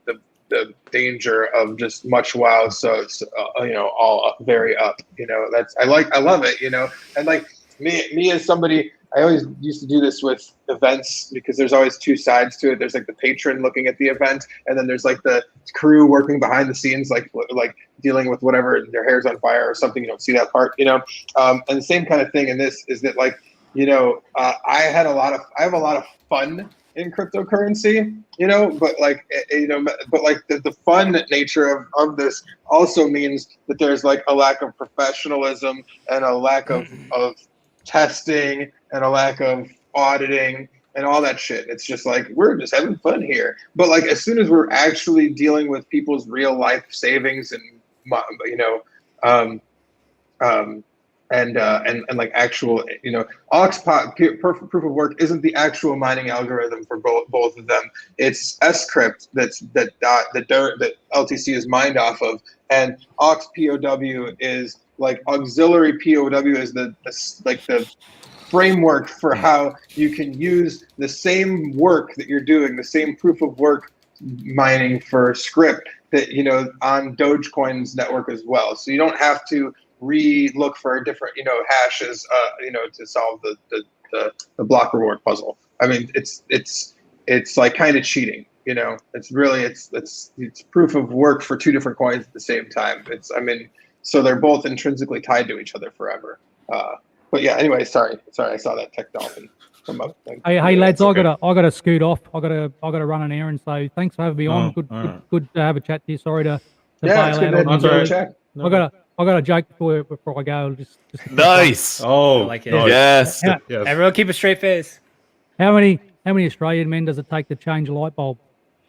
danger of just much wow. So it's all up, very up. I love it. And like me as somebody. I always used to do this with events because there's always two sides to it. There's like the patron looking at the event, and then there's like the crew working behind the scenes, like dealing with whatever their hair's on fire or something. You don't see that part, And the same kind of thing in this is that like, I have a lot of fun in cryptocurrency, but like, the fun nature of this also means that there's like a lack of professionalism and a lack of testing and a lack of auditing and all that shit. It's just like we're just having fun here. But like as soon as we're actually dealing with people's real life savings and like actual Oxpot proof of work isn't the actual mining algorithm for both of them. It's scrypt that LTC is mined off of, and Ox POW is like auxiliary POW is the framework for how you can use the same work that you're doing, the same proof of work mining for script that on Dogecoin's network as well. So you don't have to re-look for different, hashes, to solve the block reward puzzle. I mean, it's like kind of cheating, It's really it's proof of work for two different coins at the same time. So they're both intrinsically tied to each other forever. But yeah, anyway, sorry, I saw that tech dolphin come up. Hey lads, I gotta scoot off. I gotta run an errand. So thanks for having me on. Good to have a chat to you. Sorry to bail out. Chat. I got a joke before I go. Just nice. Oh, I like it. Yes. Yes. Everyone keep a straight face. How many Australian men does it take to change a light bulb?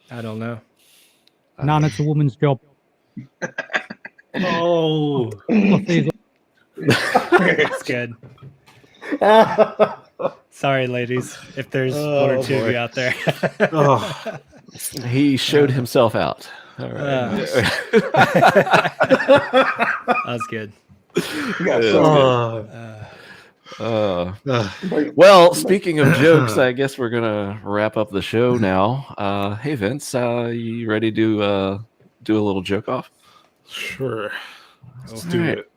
I don't know. None. It's a woman's job. Oh. It's good. Sorry, ladies, if there's one or two of you out there. He showed himself out. All right. That was good. Well, speaking of jokes, I guess we're gonna wrap up the show now. Hey Vince, you ready to do a little joke off? Sure. Let's do it.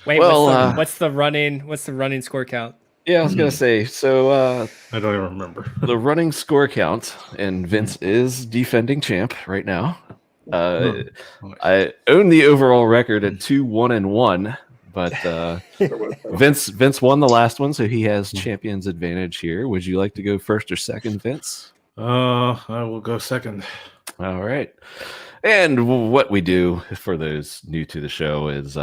Wait, well, what's the running score count? Yeah, I was gonna say. So I don't even remember the running score count, and Vince is defending champ right now. I own the overall record at 2-1-1, but Vince won the last one, so he has champion's advantage here. Would you like to go first or second, Vince? I will go second. All right. And what we do for those new to the show is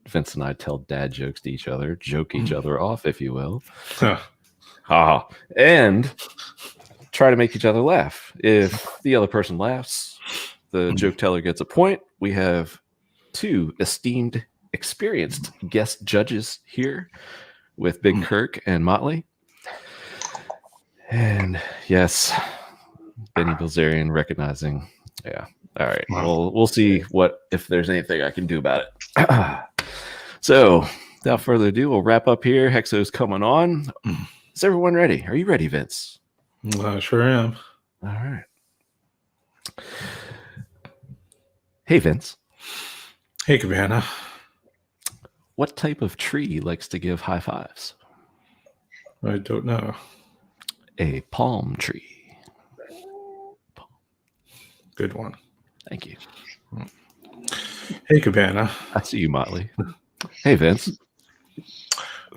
Vince and I tell dad jokes to each other, joke each other off, if you will. And try to make each other laugh. If the other person laughs, the joke teller gets a point. We have two esteemed, experienced guest judges here with Big Kirk and Motley. And yes, Benny Bilzerian recognizing. Yeah. All right. Well, we'll see if there's anything I can do about it. So, without further ado, we'll wrap up here. Hexo's coming on. Is everyone ready? Are you ready, Vince? I sure am. All right. Hey, Vince. Hey, Cabana. What type of tree likes to give high fives? I don't know. A palm tree. Good one. Thank you. Hey, Cabana. I see you, Motley. Hey, Vince.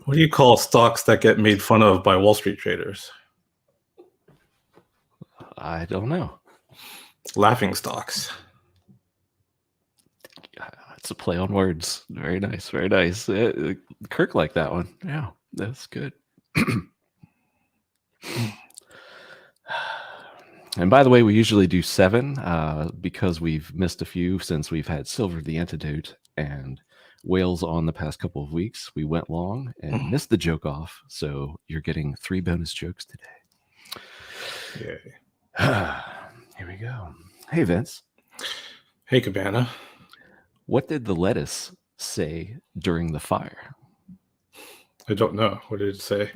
What do you call stocks that get made fun of by Wall Street traders? I don't know. Laughing stocks. It's a play on words. Very nice. Very nice. Kirk liked that one. Yeah, that's good. And by the way, we usually do 7 because we've missed a few since we've had Silver the Antidote and Whales on the past couple of weeks. We went long and missed the joke off. So you're getting 3 bonus jokes today. Yay. Here we go. Hey, Vince. Hey, Cabana. What did the lettuce say during the fire? I don't know. What did it say?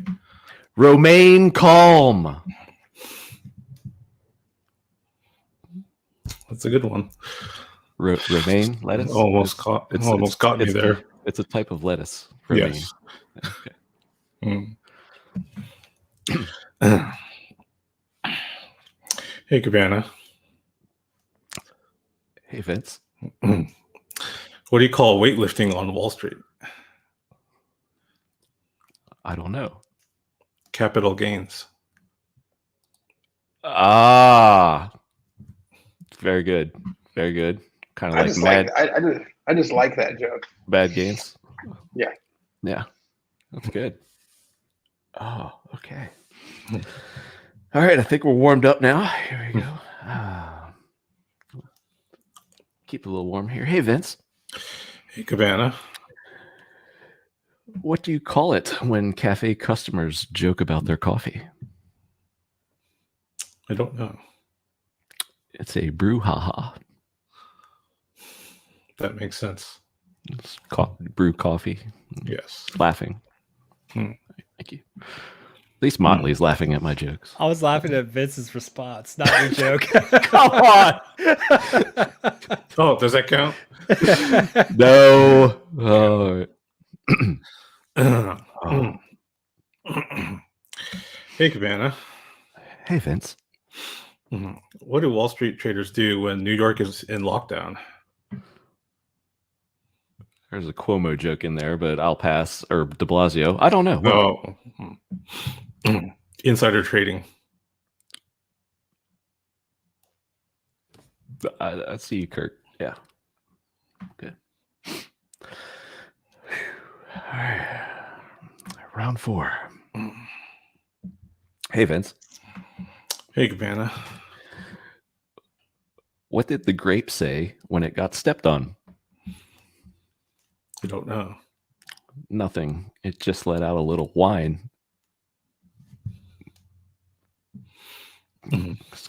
Remain calm. That's a good one. Romaine lettuce? Almost caught me there. It's a type of lettuce. Romaine. Yes. Okay. Hey, Cabana. Hey, Vince. What do you call weightlifting on Wall Street? I don't know. Capital gains. Ah. Very good. Very good. Kind of like mad. I just like that joke. Bad gains. Yeah. Yeah. That's good. Oh, okay. All right. I think we're warmed up now. Here we go. Keep it a little warm here. Hey, Vince. Hey, Cabana. What do you call it when cafe customers joke about their coffee? I don't know. It's a brouhaha. That makes sense. It's brew coffee. Yes. Laughing. Thank you. least Motley's laughing at my jokes. I was laughing at Vince's response, not your joke. Come on. Oh, does that count? No. Oh. Hey, Cabana. Hey, Vince. What do Wall Street traders do when New York is in lockdown? There's a Cuomo joke in there, but I'll pass. Or de Blasio. I don't know. Oh. Insider trading. I see you, Kirk. Yeah. Good. All right. Round 4. Hey, Vince. Hey, Cabana. What did the grape say when it got stepped on? I don't know. Nothing. It just let out a little whine.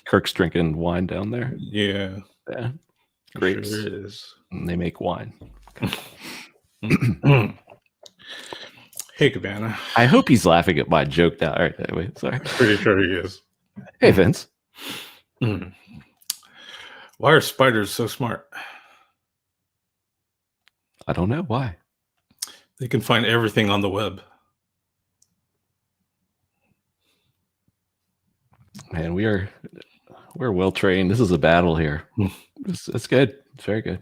Kirk's drinking wine down there. Yeah. Yeah. Grapes. Sure is. And they make wine. Hey, Cabana. I hope he's laughing at my joke now. All right. Anyway, sorry. Pretty sure he is. Hey, Vince. Why are spiders so smart? I don't know why. They can find everything on the web. Man, we're well trained. This is a battle here. It's good. It's very good.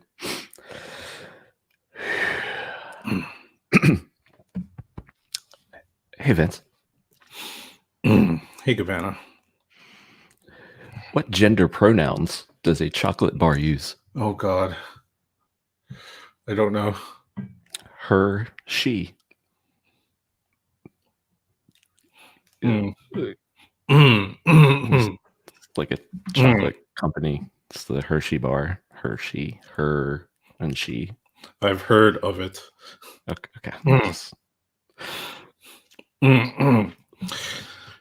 Hey, Vince. Hey, Cabana. What gender pronouns does a chocolate bar use? Oh, God. I don't know. Her, she. Like a chocolate company. It's the Hershey bar. Hershey, her, and she. I've heard of it. Okay.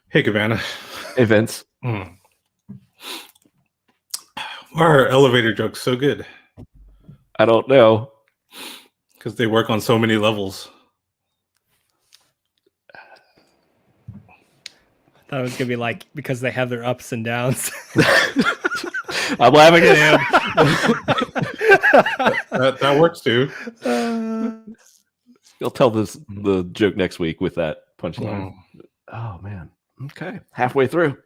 Hey, Cabana. Hey, Vince. Why are elevator jokes so good? I don't know. Because they work on so many levels. I thought it was gonna be like because they have their ups and downs. I'm laughing at him. that works too. You'll tell the joke next week with that punchline. Oh man. Okay. Halfway through.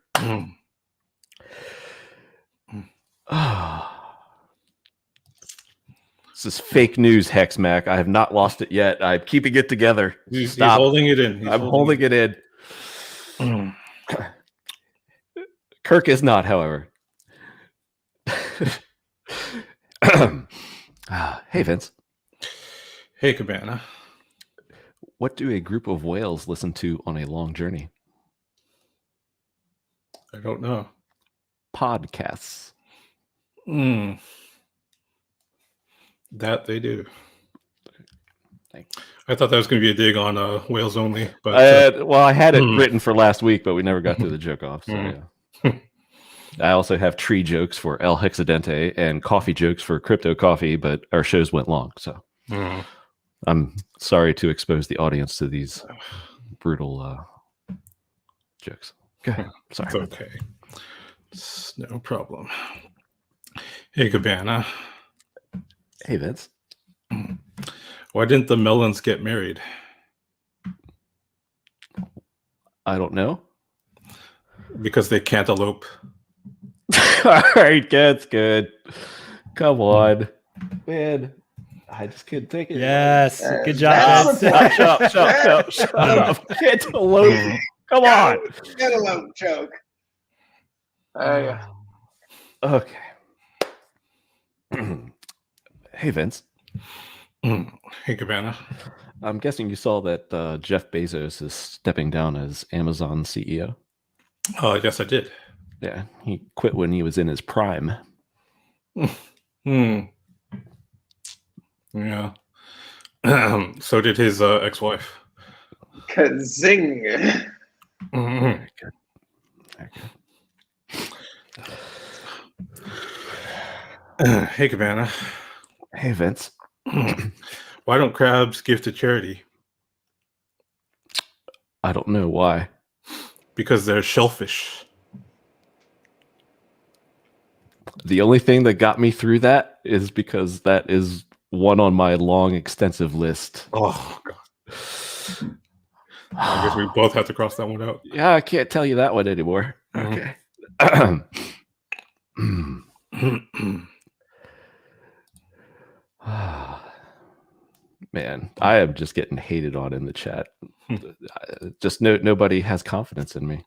This is fake news, Hex Mac. I have not lost it yet. I'm keeping it together. He's Stop. holding it in. I'm holding it in. Kirk is not, however. Hey, Vince. Hey, Cabana. What do a group of whales listen to on a long journey? I don't know. Podcasts. That they do. Thanks. I thought that was going to be a dig on whales only. But well, I had it written for last week, but we never got to the joke off. So, yeah. I also have tree jokes for El Hexadente and coffee jokes for Crypto Coffee, but our shows went long. So I'm sorry to expose the audience to these brutal jokes. Okay. Sorry. It's okay. It's no problem. Hey, Cabana. Hey, Vince. Why didn't the melons get married? I don't know. Because they can't elope. All right, that's good. Come on, man. I just couldn't take it. Yes, good job. Shut up. Cantaloupe. Come on. Cantaloupe joke. Okay. Hey, Vince. Hey, Cabana. I'm guessing you saw that Jeff Bezos is stepping down as Amazon CEO. Oh, yes, I did. Yeah, he quit when he was in his prime. Yeah. So did his ex-wife. Kazing. Very good. Very good. Hey, Cabana. Hey, Vince. Why don't crabs give to charity? I don't know why. Because they're shellfish. The only thing that got me through that is because that is one on my long, extensive list. Oh, God. I guess we both have to cross that one out. Yeah, I can't tell you that one anymore. Okay. Man, I am just getting hated on in the chat. Just nobody has confidence in me.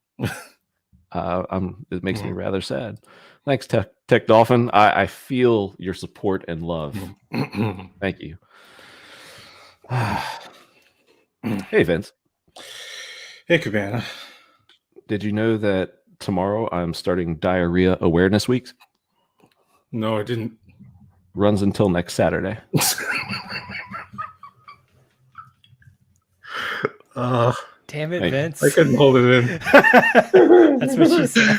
It makes me rather sad. Thanks, Tech Dolphin. I feel your support and love. Thank you. Hey, Vince. Hey, Cabana. Did you know that tomorrow I'm starting Diarrhea Awareness Week? No, I didn't. Runs until next Saturday. Damn it, Vince. I couldn't hold it in. That's what she said.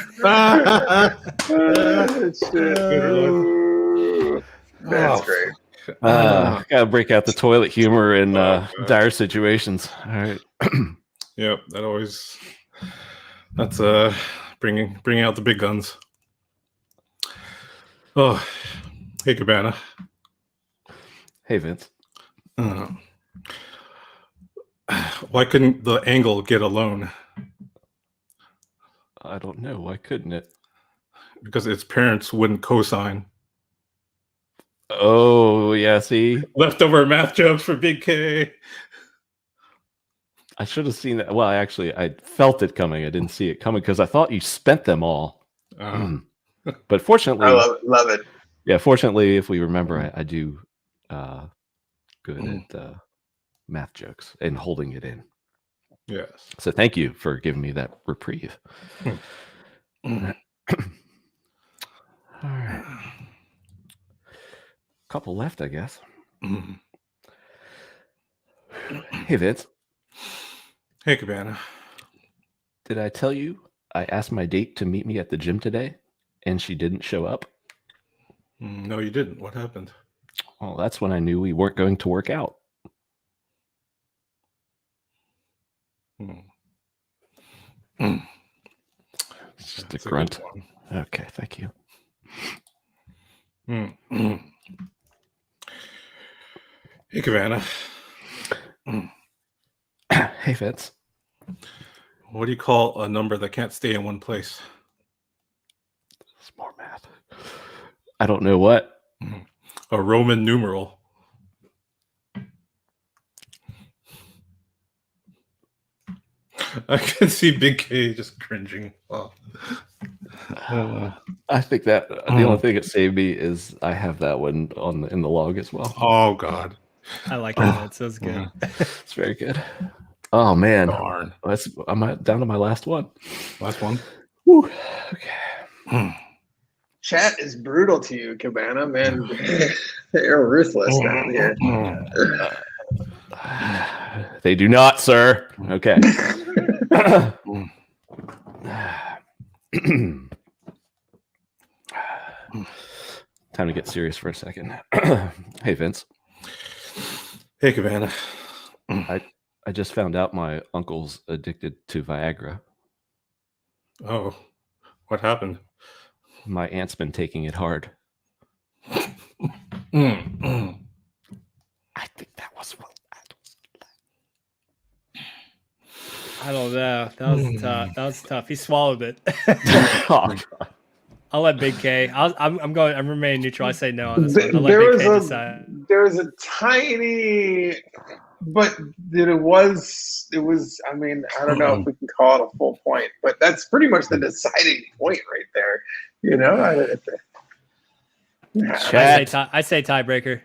That's great. Gotta break out the toilet humor in dire situations. All right. Yep, that's bringing out the big guns. Oh, hey, Cabana. Hey, Vince. Why couldn't the angle get a loan? I don't know. Why couldn't it? Because its parents wouldn't co-sign. Oh, yeah, see? Leftover math jokes for Big K. I should have seen that. Well, I felt it coming. I didn't see it coming because I thought you spent them all. But fortunately... I love it. Yeah, fortunately, if we remember, I do good at math jokes and holding it in. Yes. So thank you for giving me that reprieve. All right. Couple left, I guess. Hey, Vince. Hey, Cabana. Did I tell you I asked my date to meet me at the gym today and she didn't show up? No, you didn't. What happened? Well, that's when I knew we weren't going to work out. Just a grunt. Okay, thank you. Hey, Cabana. Hey, Vince. What do you call a number that can't stay in one place? It's more math. I don't know what. A Roman numeral. I can see Big K just cringing. Oh. I think that the only thing that saved me is I have that one in the log as well. Oh, God. I like that. So it's good. It's very good. Oh, man. Darn. I'm down to my last one. Last one? Woo. Okay. Chat is brutal to you, Cabana, man. They're ruthless down here. They do not, sir. Okay. Time to get serious for a second. Hey, Vince. Hey, Cabana. I just found out my uncle's addicted to Viagra. Oh, what happened? My aunt's been taking it hard. I think that was what. I don't know. That was tough. That was tough. He swallowed it. Oh, I'll let Big K. I'm remaining neutral. I say no on this one. I'll let Big K decide. There was a tiny, but it was. I mean, I don't know if we can call it a full point, but that's pretty much the deciding point right there. You know, I say tiebreaker.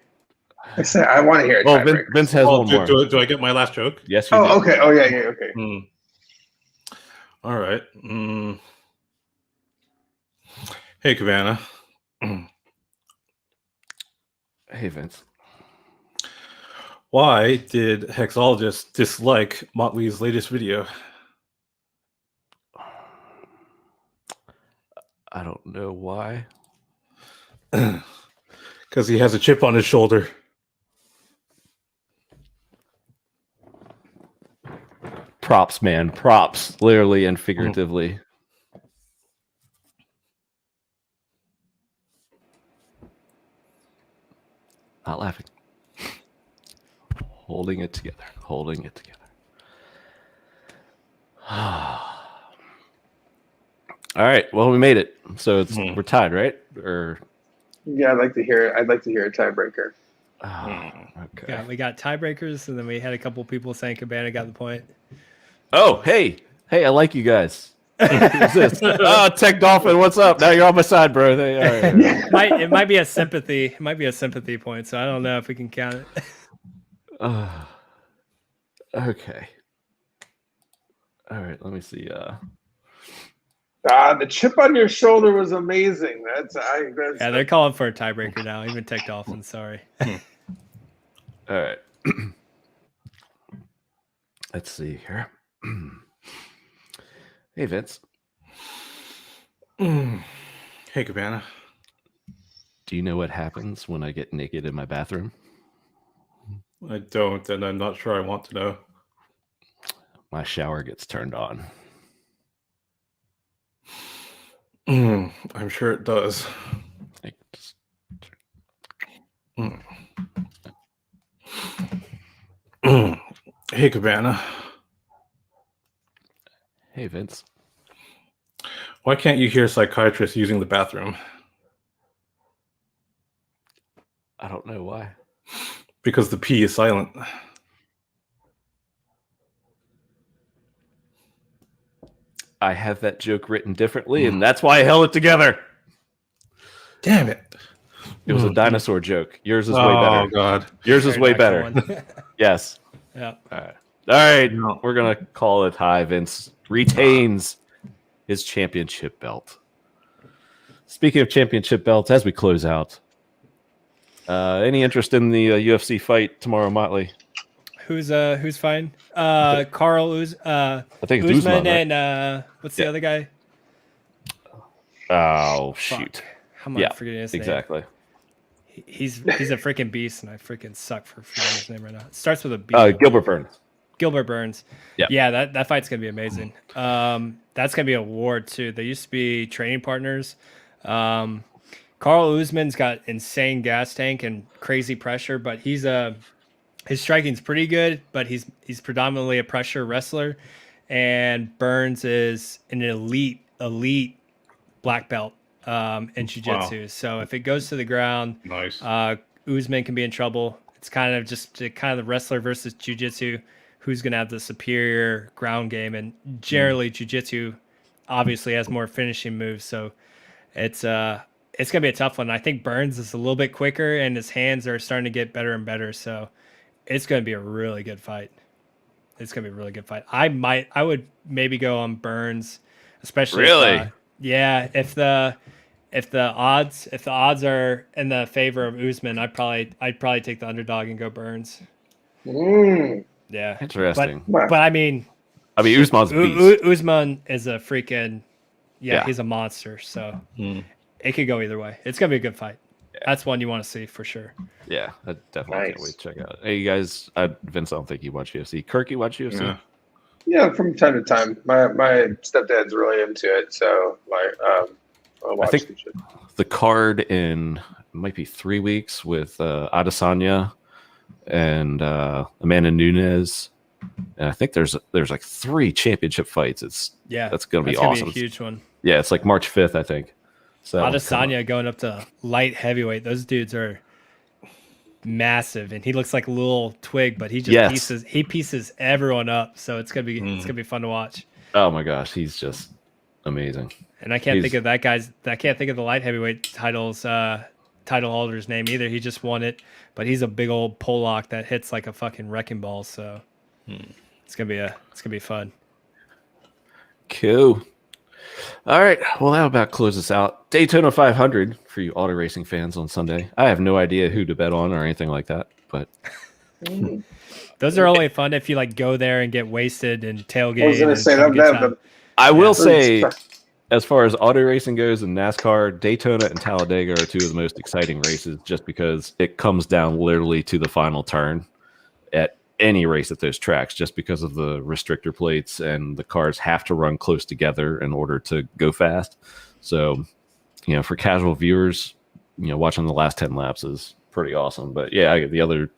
I want to hear it. Oh, Vince has one more. Do I get my last joke? Yes, you do. Okay. Oh, yeah, okay. All right. Hey, Cabana. Hey, Vince. Why did Hexologists dislike Motley's latest video? I don't know why. Because he has a chip on his Props, man. Props, literally and figuratively. Not laughing. Holding it together. Holding it together. All right. Well, we made it. So it's we're tied, right? Or yeah, I'd like to hear a tiebreaker. Okay. Yeah, we got tiebreakers, and then we had a couple people saying Cabana got the point. Oh, hey, I like you guys. Who's this? Oh, Tech Dolphin, what's up? Now you're on my side, bro. It might be a sympathy. It might be a sympathy point. So I don't know if we can count it. Okay. All right. Let me see. The chip on your shoulder was amazing. Yeah, they're calling for a tiebreaker now. Even Tech Dolphin. Sorry. All right. Let's see here. Hey, Vince. Hey, Cabana. Do you know what happens when I get naked in my bathroom? I don't, and I'm not sure I want to know. My shower gets turned on. I'm sure it does. Hey, Cabana. Hey, Vince. Why can't you hear psychiatrists using the bathroom? I don't know why. Because the P is silent. I have that joke written differently, and that's why I held it together. Damn it. It was a dinosaur joke. Yours is way better. Oh, God. Yours is way better. Yes. Yeah. All right. No. We're going to call it high. Vince retains his championship belt. Speaking of championship belts, as we close out, any interest in the UFC fight tomorrow, Motley? Who's fine? Carl I think it's Usman, right? and what's the other guy? Oh, shoot. How am I forgetting his name? Exactly. He's a freaking beast, and I freaking suck for forgetting his name right now. It starts with a B. Gilbert Burns. Gilbert Burns. Yeah, that fight's gonna be amazing. That's gonna be a war too. They used to be training partners. Carl Usman's got insane gas tank and crazy pressure, but his striking's pretty good, but he's predominantly a pressure wrestler, and Burns is an elite black belt in jiu-jitsu. Wow. So if it goes to the ground, nice. Usman can be in trouble. It's kind of the wrestler versus jiu-jitsu, who's going to have the superior ground game, and generally jiu-jitsu obviously has more finishing moves. So it's going to be a tough one. I think Burns is a little bit quicker, and his hands are starting to get better and better. So it's going to be a really good fight. I would maybe go on Burns, especially if the odds are in the favor of Usman, I'd probably take the underdog and go Burns. Yeah, interesting. But I mean Usman's a beast. Usman is a freaking he's a monster. So it could go either way. It's gonna be a good fight. Yeah. That's one you want to see for sure. Yeah, I definitely can't wait to check out. Hey, you guys, Vince, I don't think you watch UFC. Kirk, you watch UFC? Yeah, from time to time. My stepdad's really into it, so I'll watch I think the card in might be 3 weeks with Adesanya and Amanda Nunes, and I think there's like 3 championship fights. That's gonna be awesome. Be a huge one. Yeah, it's like March 5th, I think. So Adesanya going up to light heavyweight. Those dudes are massive, and he looks like a little twig, but he just pieces everyone up. So it's gonna be fun to watch. Oh my gosh, he's just amazing. And I can't think of the light heavyweight title holder's name either. He just won it, but he's a big old Pollock that hits like a fucking wrecking ball. So it's gonna be fun. Cool. All right. Well, that'll about close us out. Daytona 500 for you auto racing fans on Sunday. I have no idea who to bet on or anything like that, but those are only fun if you like go there and get wasted and tailgate. I was going to say that. I will say, as far as auto racing goes in NASCAR, Daytona and Talladega are 2 of the most exciting races, just because it comes down literally to the final turn at any race at those tracks just because of the restrictor plates, and the cars have to run close together in order to go fast. So, for casual viewers, watching the last 10 laps is pretty awesome. But yeah, the other,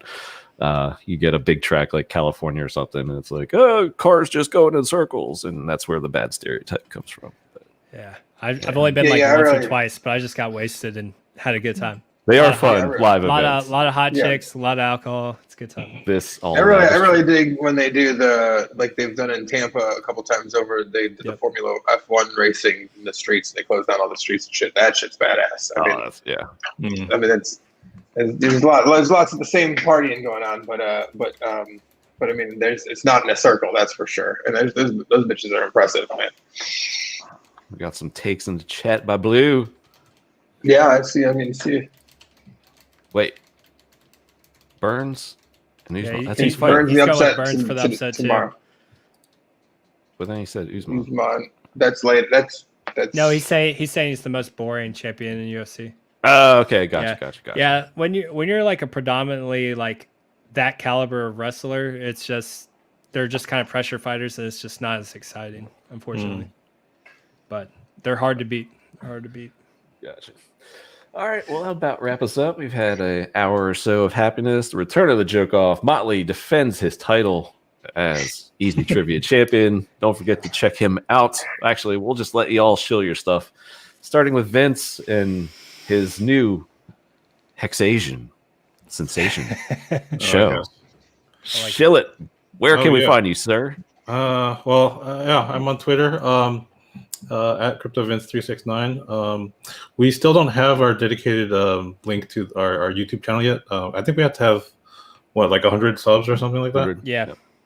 you get a big track like California or something, and it's like, oh, cars just going in circles, and that's where the bad stereotype comes from. But, yeah, I've only been once or twice, but I just got wasted and had a good time. They are fun live events. A lot of hot chicks, a lot of alcohol. It's a good time. I really dig when they do they've done it in Tampa a couple times over. They did the Formula F1 racing in the streets. They closed down all the streets and shit. That shit's badass. I mean, there's lots of the same partying going on, but I mean, it's not in a circle, that's for sure. And those bitches are impressive, man. We got some takes in the chat by Blue. Yeah, I see. Wait, Burns? And that's who's fighting. Burns for the upset tomorrow. Too. But then he said Usman. That's late. That's no. He's saying he's the most boring champion in UFC. Oh, okay, gotcha. Yeah, when you're like a predominantly like that caliber of wrestler, it's just they're just kind of pressure fighters, and it's just not as exciting, unfortunately. But they're hard to beat. Gotcha. All right, well, how about wrap us up? We've had an hour or so of happiness. The return of the Jokeoff. Motley defends his title as Easy Trivia champion. Don't forget to check him out. Actually, we'll just let you all shill your stuff, starting with Vince and his new HexAsian sensation show. Shill it. Where can we find you, sir? I'm on Twitter. At CryptoVince369. We still don't have our dedicated link to our YouTube channel yet. I think we have to have 100 subs or something like that.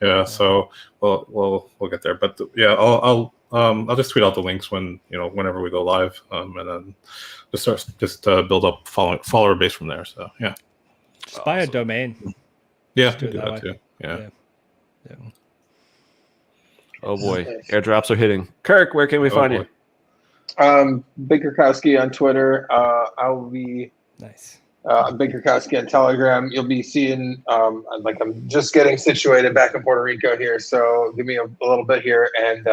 Yeah. So we'll get there. But I'll just tweet out the links whenever we go live, and then just build up follower base from there. So yeah. Just buy a domain. Yeah, do that too. Yeah. Oh boy, airdrops are hitting. Kirk, where can we find you? Big Kurkowski on Twitter. I'll be nice. Big Kurkowski on Telegram. You'll be seeing I'm just getting situated back in Puerto Rico here, so give me a little bit here, and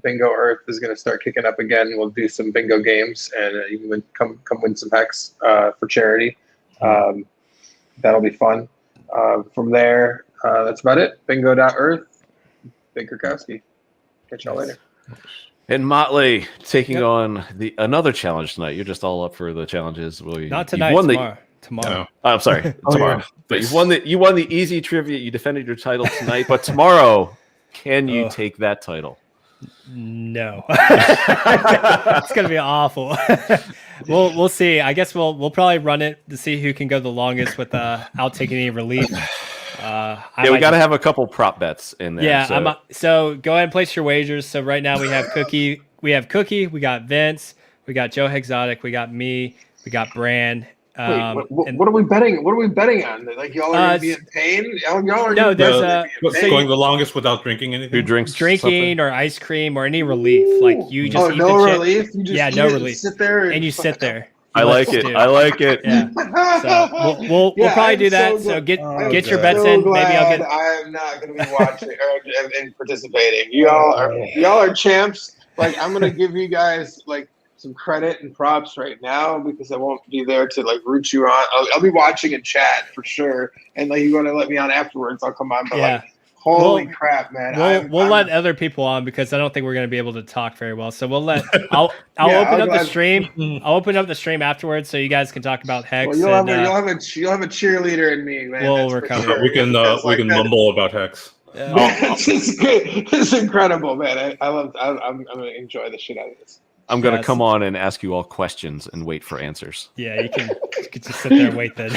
Bingo Earth is going to start kicking up again. We'll do some bingo games, and you can come win some hex for charity. That'll be fun. From there, that's about it. Bingo.earth. Big Kurkowski. Catch y'all later. And Motley taking on another challenge tonight. You're just all up for the challenges. Not tonight. Tomorrow. Oh, I'm sorry, tomorrow. Yeah. But you won the easy trivia. You defended your title tonight. But tomorrow, can you take that title? No. It's gonna be awful. We'll see. I guess we'll probably run it to see who can go the longest without taking any relief. We got to have a couple prop bets in there. Yeah, so go ahead and place your wagers. So right now we have Cookie, we got Vince, we got Joe Exotic, we got me, we got Brand. What are we betting? What are we betting on? Like y'all are gonna be in pain? Y'all are going the longest without drinking anything. Who drinks drinking or ice cream or any relief? Like you just eat no the relief. You just no relief. Sit there and you sit there. I like it. Yeah. So we'll probably do that. So get your bets in. Maybe I'll get. I'm not going to be watching and participating. Y'all are champs. Like I'm going to give you guys some credit and props right now because I won't be there to root you on. I'll be watching in chat for sure, and you want to let me on afterwards, I'll come on. But holy crap, man! We'll let other people on because I don't think we're going to be able to talk very well. So we'll let. I'll open up the stream. I'll open up the stream afterwards so you guys can talk about Hex. Well, you'll have a cheerleader in me, man. We'll recover. Sure. We can mumble about Hex. This is good. This is incredible, man. I'm going to enjoy the shit out of this. I'm going to come on and ask you all questions and wait for answers. Yeah, you can just sit there and wait then.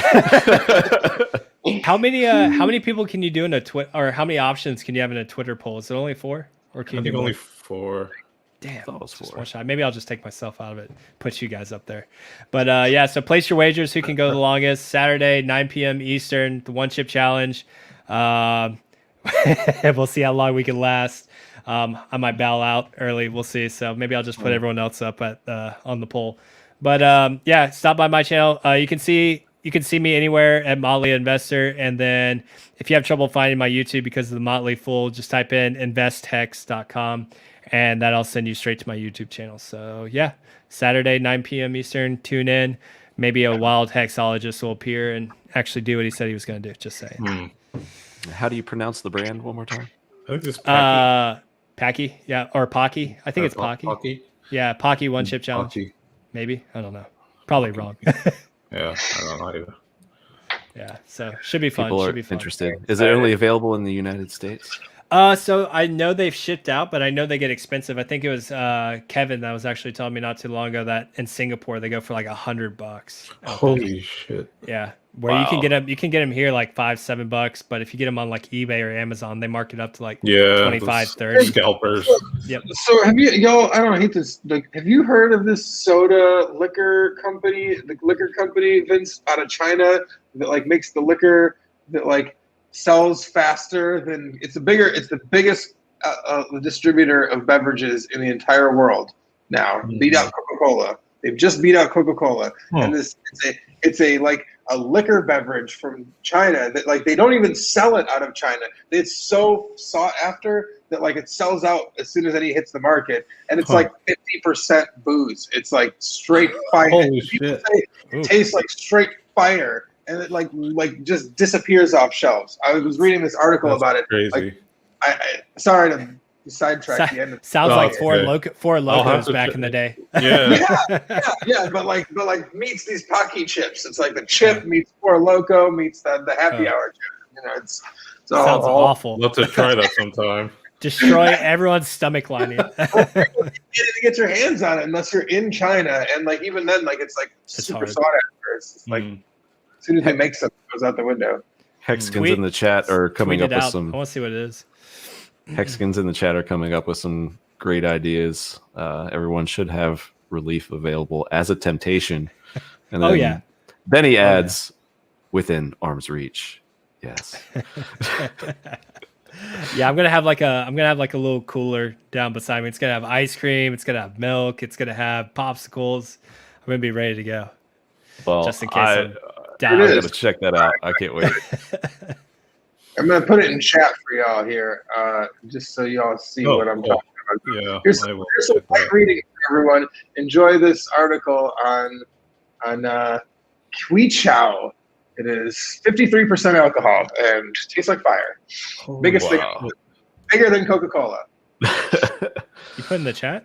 How many people can you do in a Twitter, or how many options can you have in a Twitter poll? Is it only 4, or can you do only 4? Damn, that was 4. Maybe I'll just take myself out of it, put you guys up there. But so place your wagers. Who can go the longest? Saturday, 9 p.m. Eastern, the 1 chip challenge. We'll see how long we can last. I might bow out early. We'll see. So maybe I'll just put everyone else up on the poll. But stop by my channel. You can see you can see me anywhere at Motley Investor. And then if you have trouble finding my YouTube because of the Motley full, just type in investhex.com and that'll send you straight to my YouTube channel. So yeah, Saturday, 9 p.m. Eastern, tune in. Maybe a wild hexologist will appear and actually do what he said he was going to do. Just saying. How do you pronounce the brand one more time? I think it's Packy. Packy, yeah, or Pocky. I think it's Pocky. Pocky. Yeah, Pocky one chip challenge. Pocky. Maybe, I don't know. Probably wrong. Yeah, I don't know either. Yeah, so should be fun. People should are be fun. interested. Is it only available in the United States? So I know they've shipped out, but I know they get expensive. I think it was Kevin that was actually telling me not too long ago that in Singapore they go for like $100. Holy shit! Yeah, where you can get them here like $5-7, but if you get them on like eBay or Amazon, they mark it up to like 25, 30. Scalpers. Yep. So have you, y'all? I don't hate this. Like, have you heard of this soda liquor company? The liquor company, Vince, out of China, that like makes the liquor that like sells faster than it's the biggest distributor of beverages in the entire world now. Beat out Coca-Cola. They've just beat out Coca-Cola, and it's a like a liquor beverage from China that like they don't even sell it out of China. It's so sought after that like it sells out as soon as any hits the market, and it's like 50% booze. It's like straight fire. Holy shit! It tastes like straight fire. And it like just disappears off shelves. I was reading this article about it. Crazy. Like, I sorry to sidetrack the end. Sounds like four locos back in the day. Yeah. But like meets these Pocky chips. It's like the chip meets Four Loco meets the happy hour chip. You know, it's sounds awful. Love to try that sometime. Destroy everyone's stomach lining. You didn't get your hands on it unless you're in China, and like even then, like it's like super sought after. It's just, like as soon as they make something, it goes out the window. Hexicans in the chat are coming up with some. I want to see what it is. Hexicans in the chat are coming up with some great ideas. Everyone should have relief available as a temptation. And then, then he adds within arm's reach. Yes. Yeah, I'm gonna have like a little cooler down beside me. It's gonna have ice cream. It's gonna have milk. It's gonna have popsicles. I'm gonna be ready to go. Well, just in case I'm I'm gonna check that out. I can't wait. I'm gonna put it in chat for y'all here, just so y'all see what I'm talking about. Yeah, here's some light reading for everyone. Enjoy this article on Qichao. It is 53% alcohol and tastes like fire. Biggest thing, bigger than Coca-Cola. You put in the chat?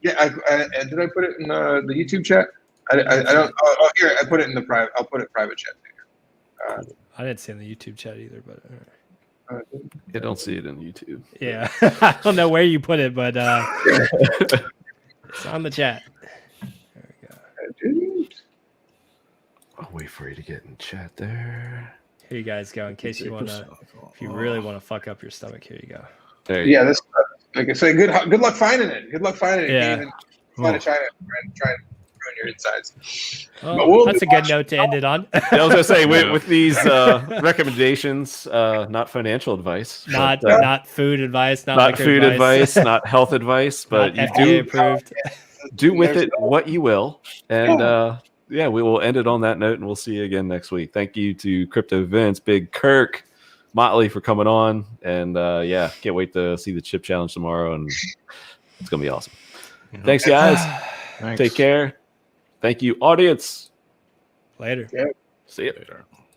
Yeah, did I put it in the YouTube chat? I don't. Oh, here I put it in the private. I'll put it private chat. I didn't see it in the YouTube chat either, but I don't see it in YouTube. Yeah, I don't know where you put it, but it's on the chat. There we go. I'll wait for you to get in chat there. Here you guys go. In case you want to, if you really want to fuck up your stomach, here you go. There you go. This like I say, good luck finding it. Good luck finding it. Yeah. You can't even fly to China and try and ruin your insides. Well, that's a good note to end it on. I was gonna say with these recommendations, not financial advice, not food advice, not food advice, not health advice, but you FDA approved. Do with it what you will, and yeah, we will end it on that note, and we'll see you again next week. Thank you to Crypto Vince, Big Kirk, Motley for coming on, and yeah, can't wait to see the chip challenge tomorrow, and it's gonna be awesome. Thanks, guys. Take care. Thank you, audience. Later. See you. Later.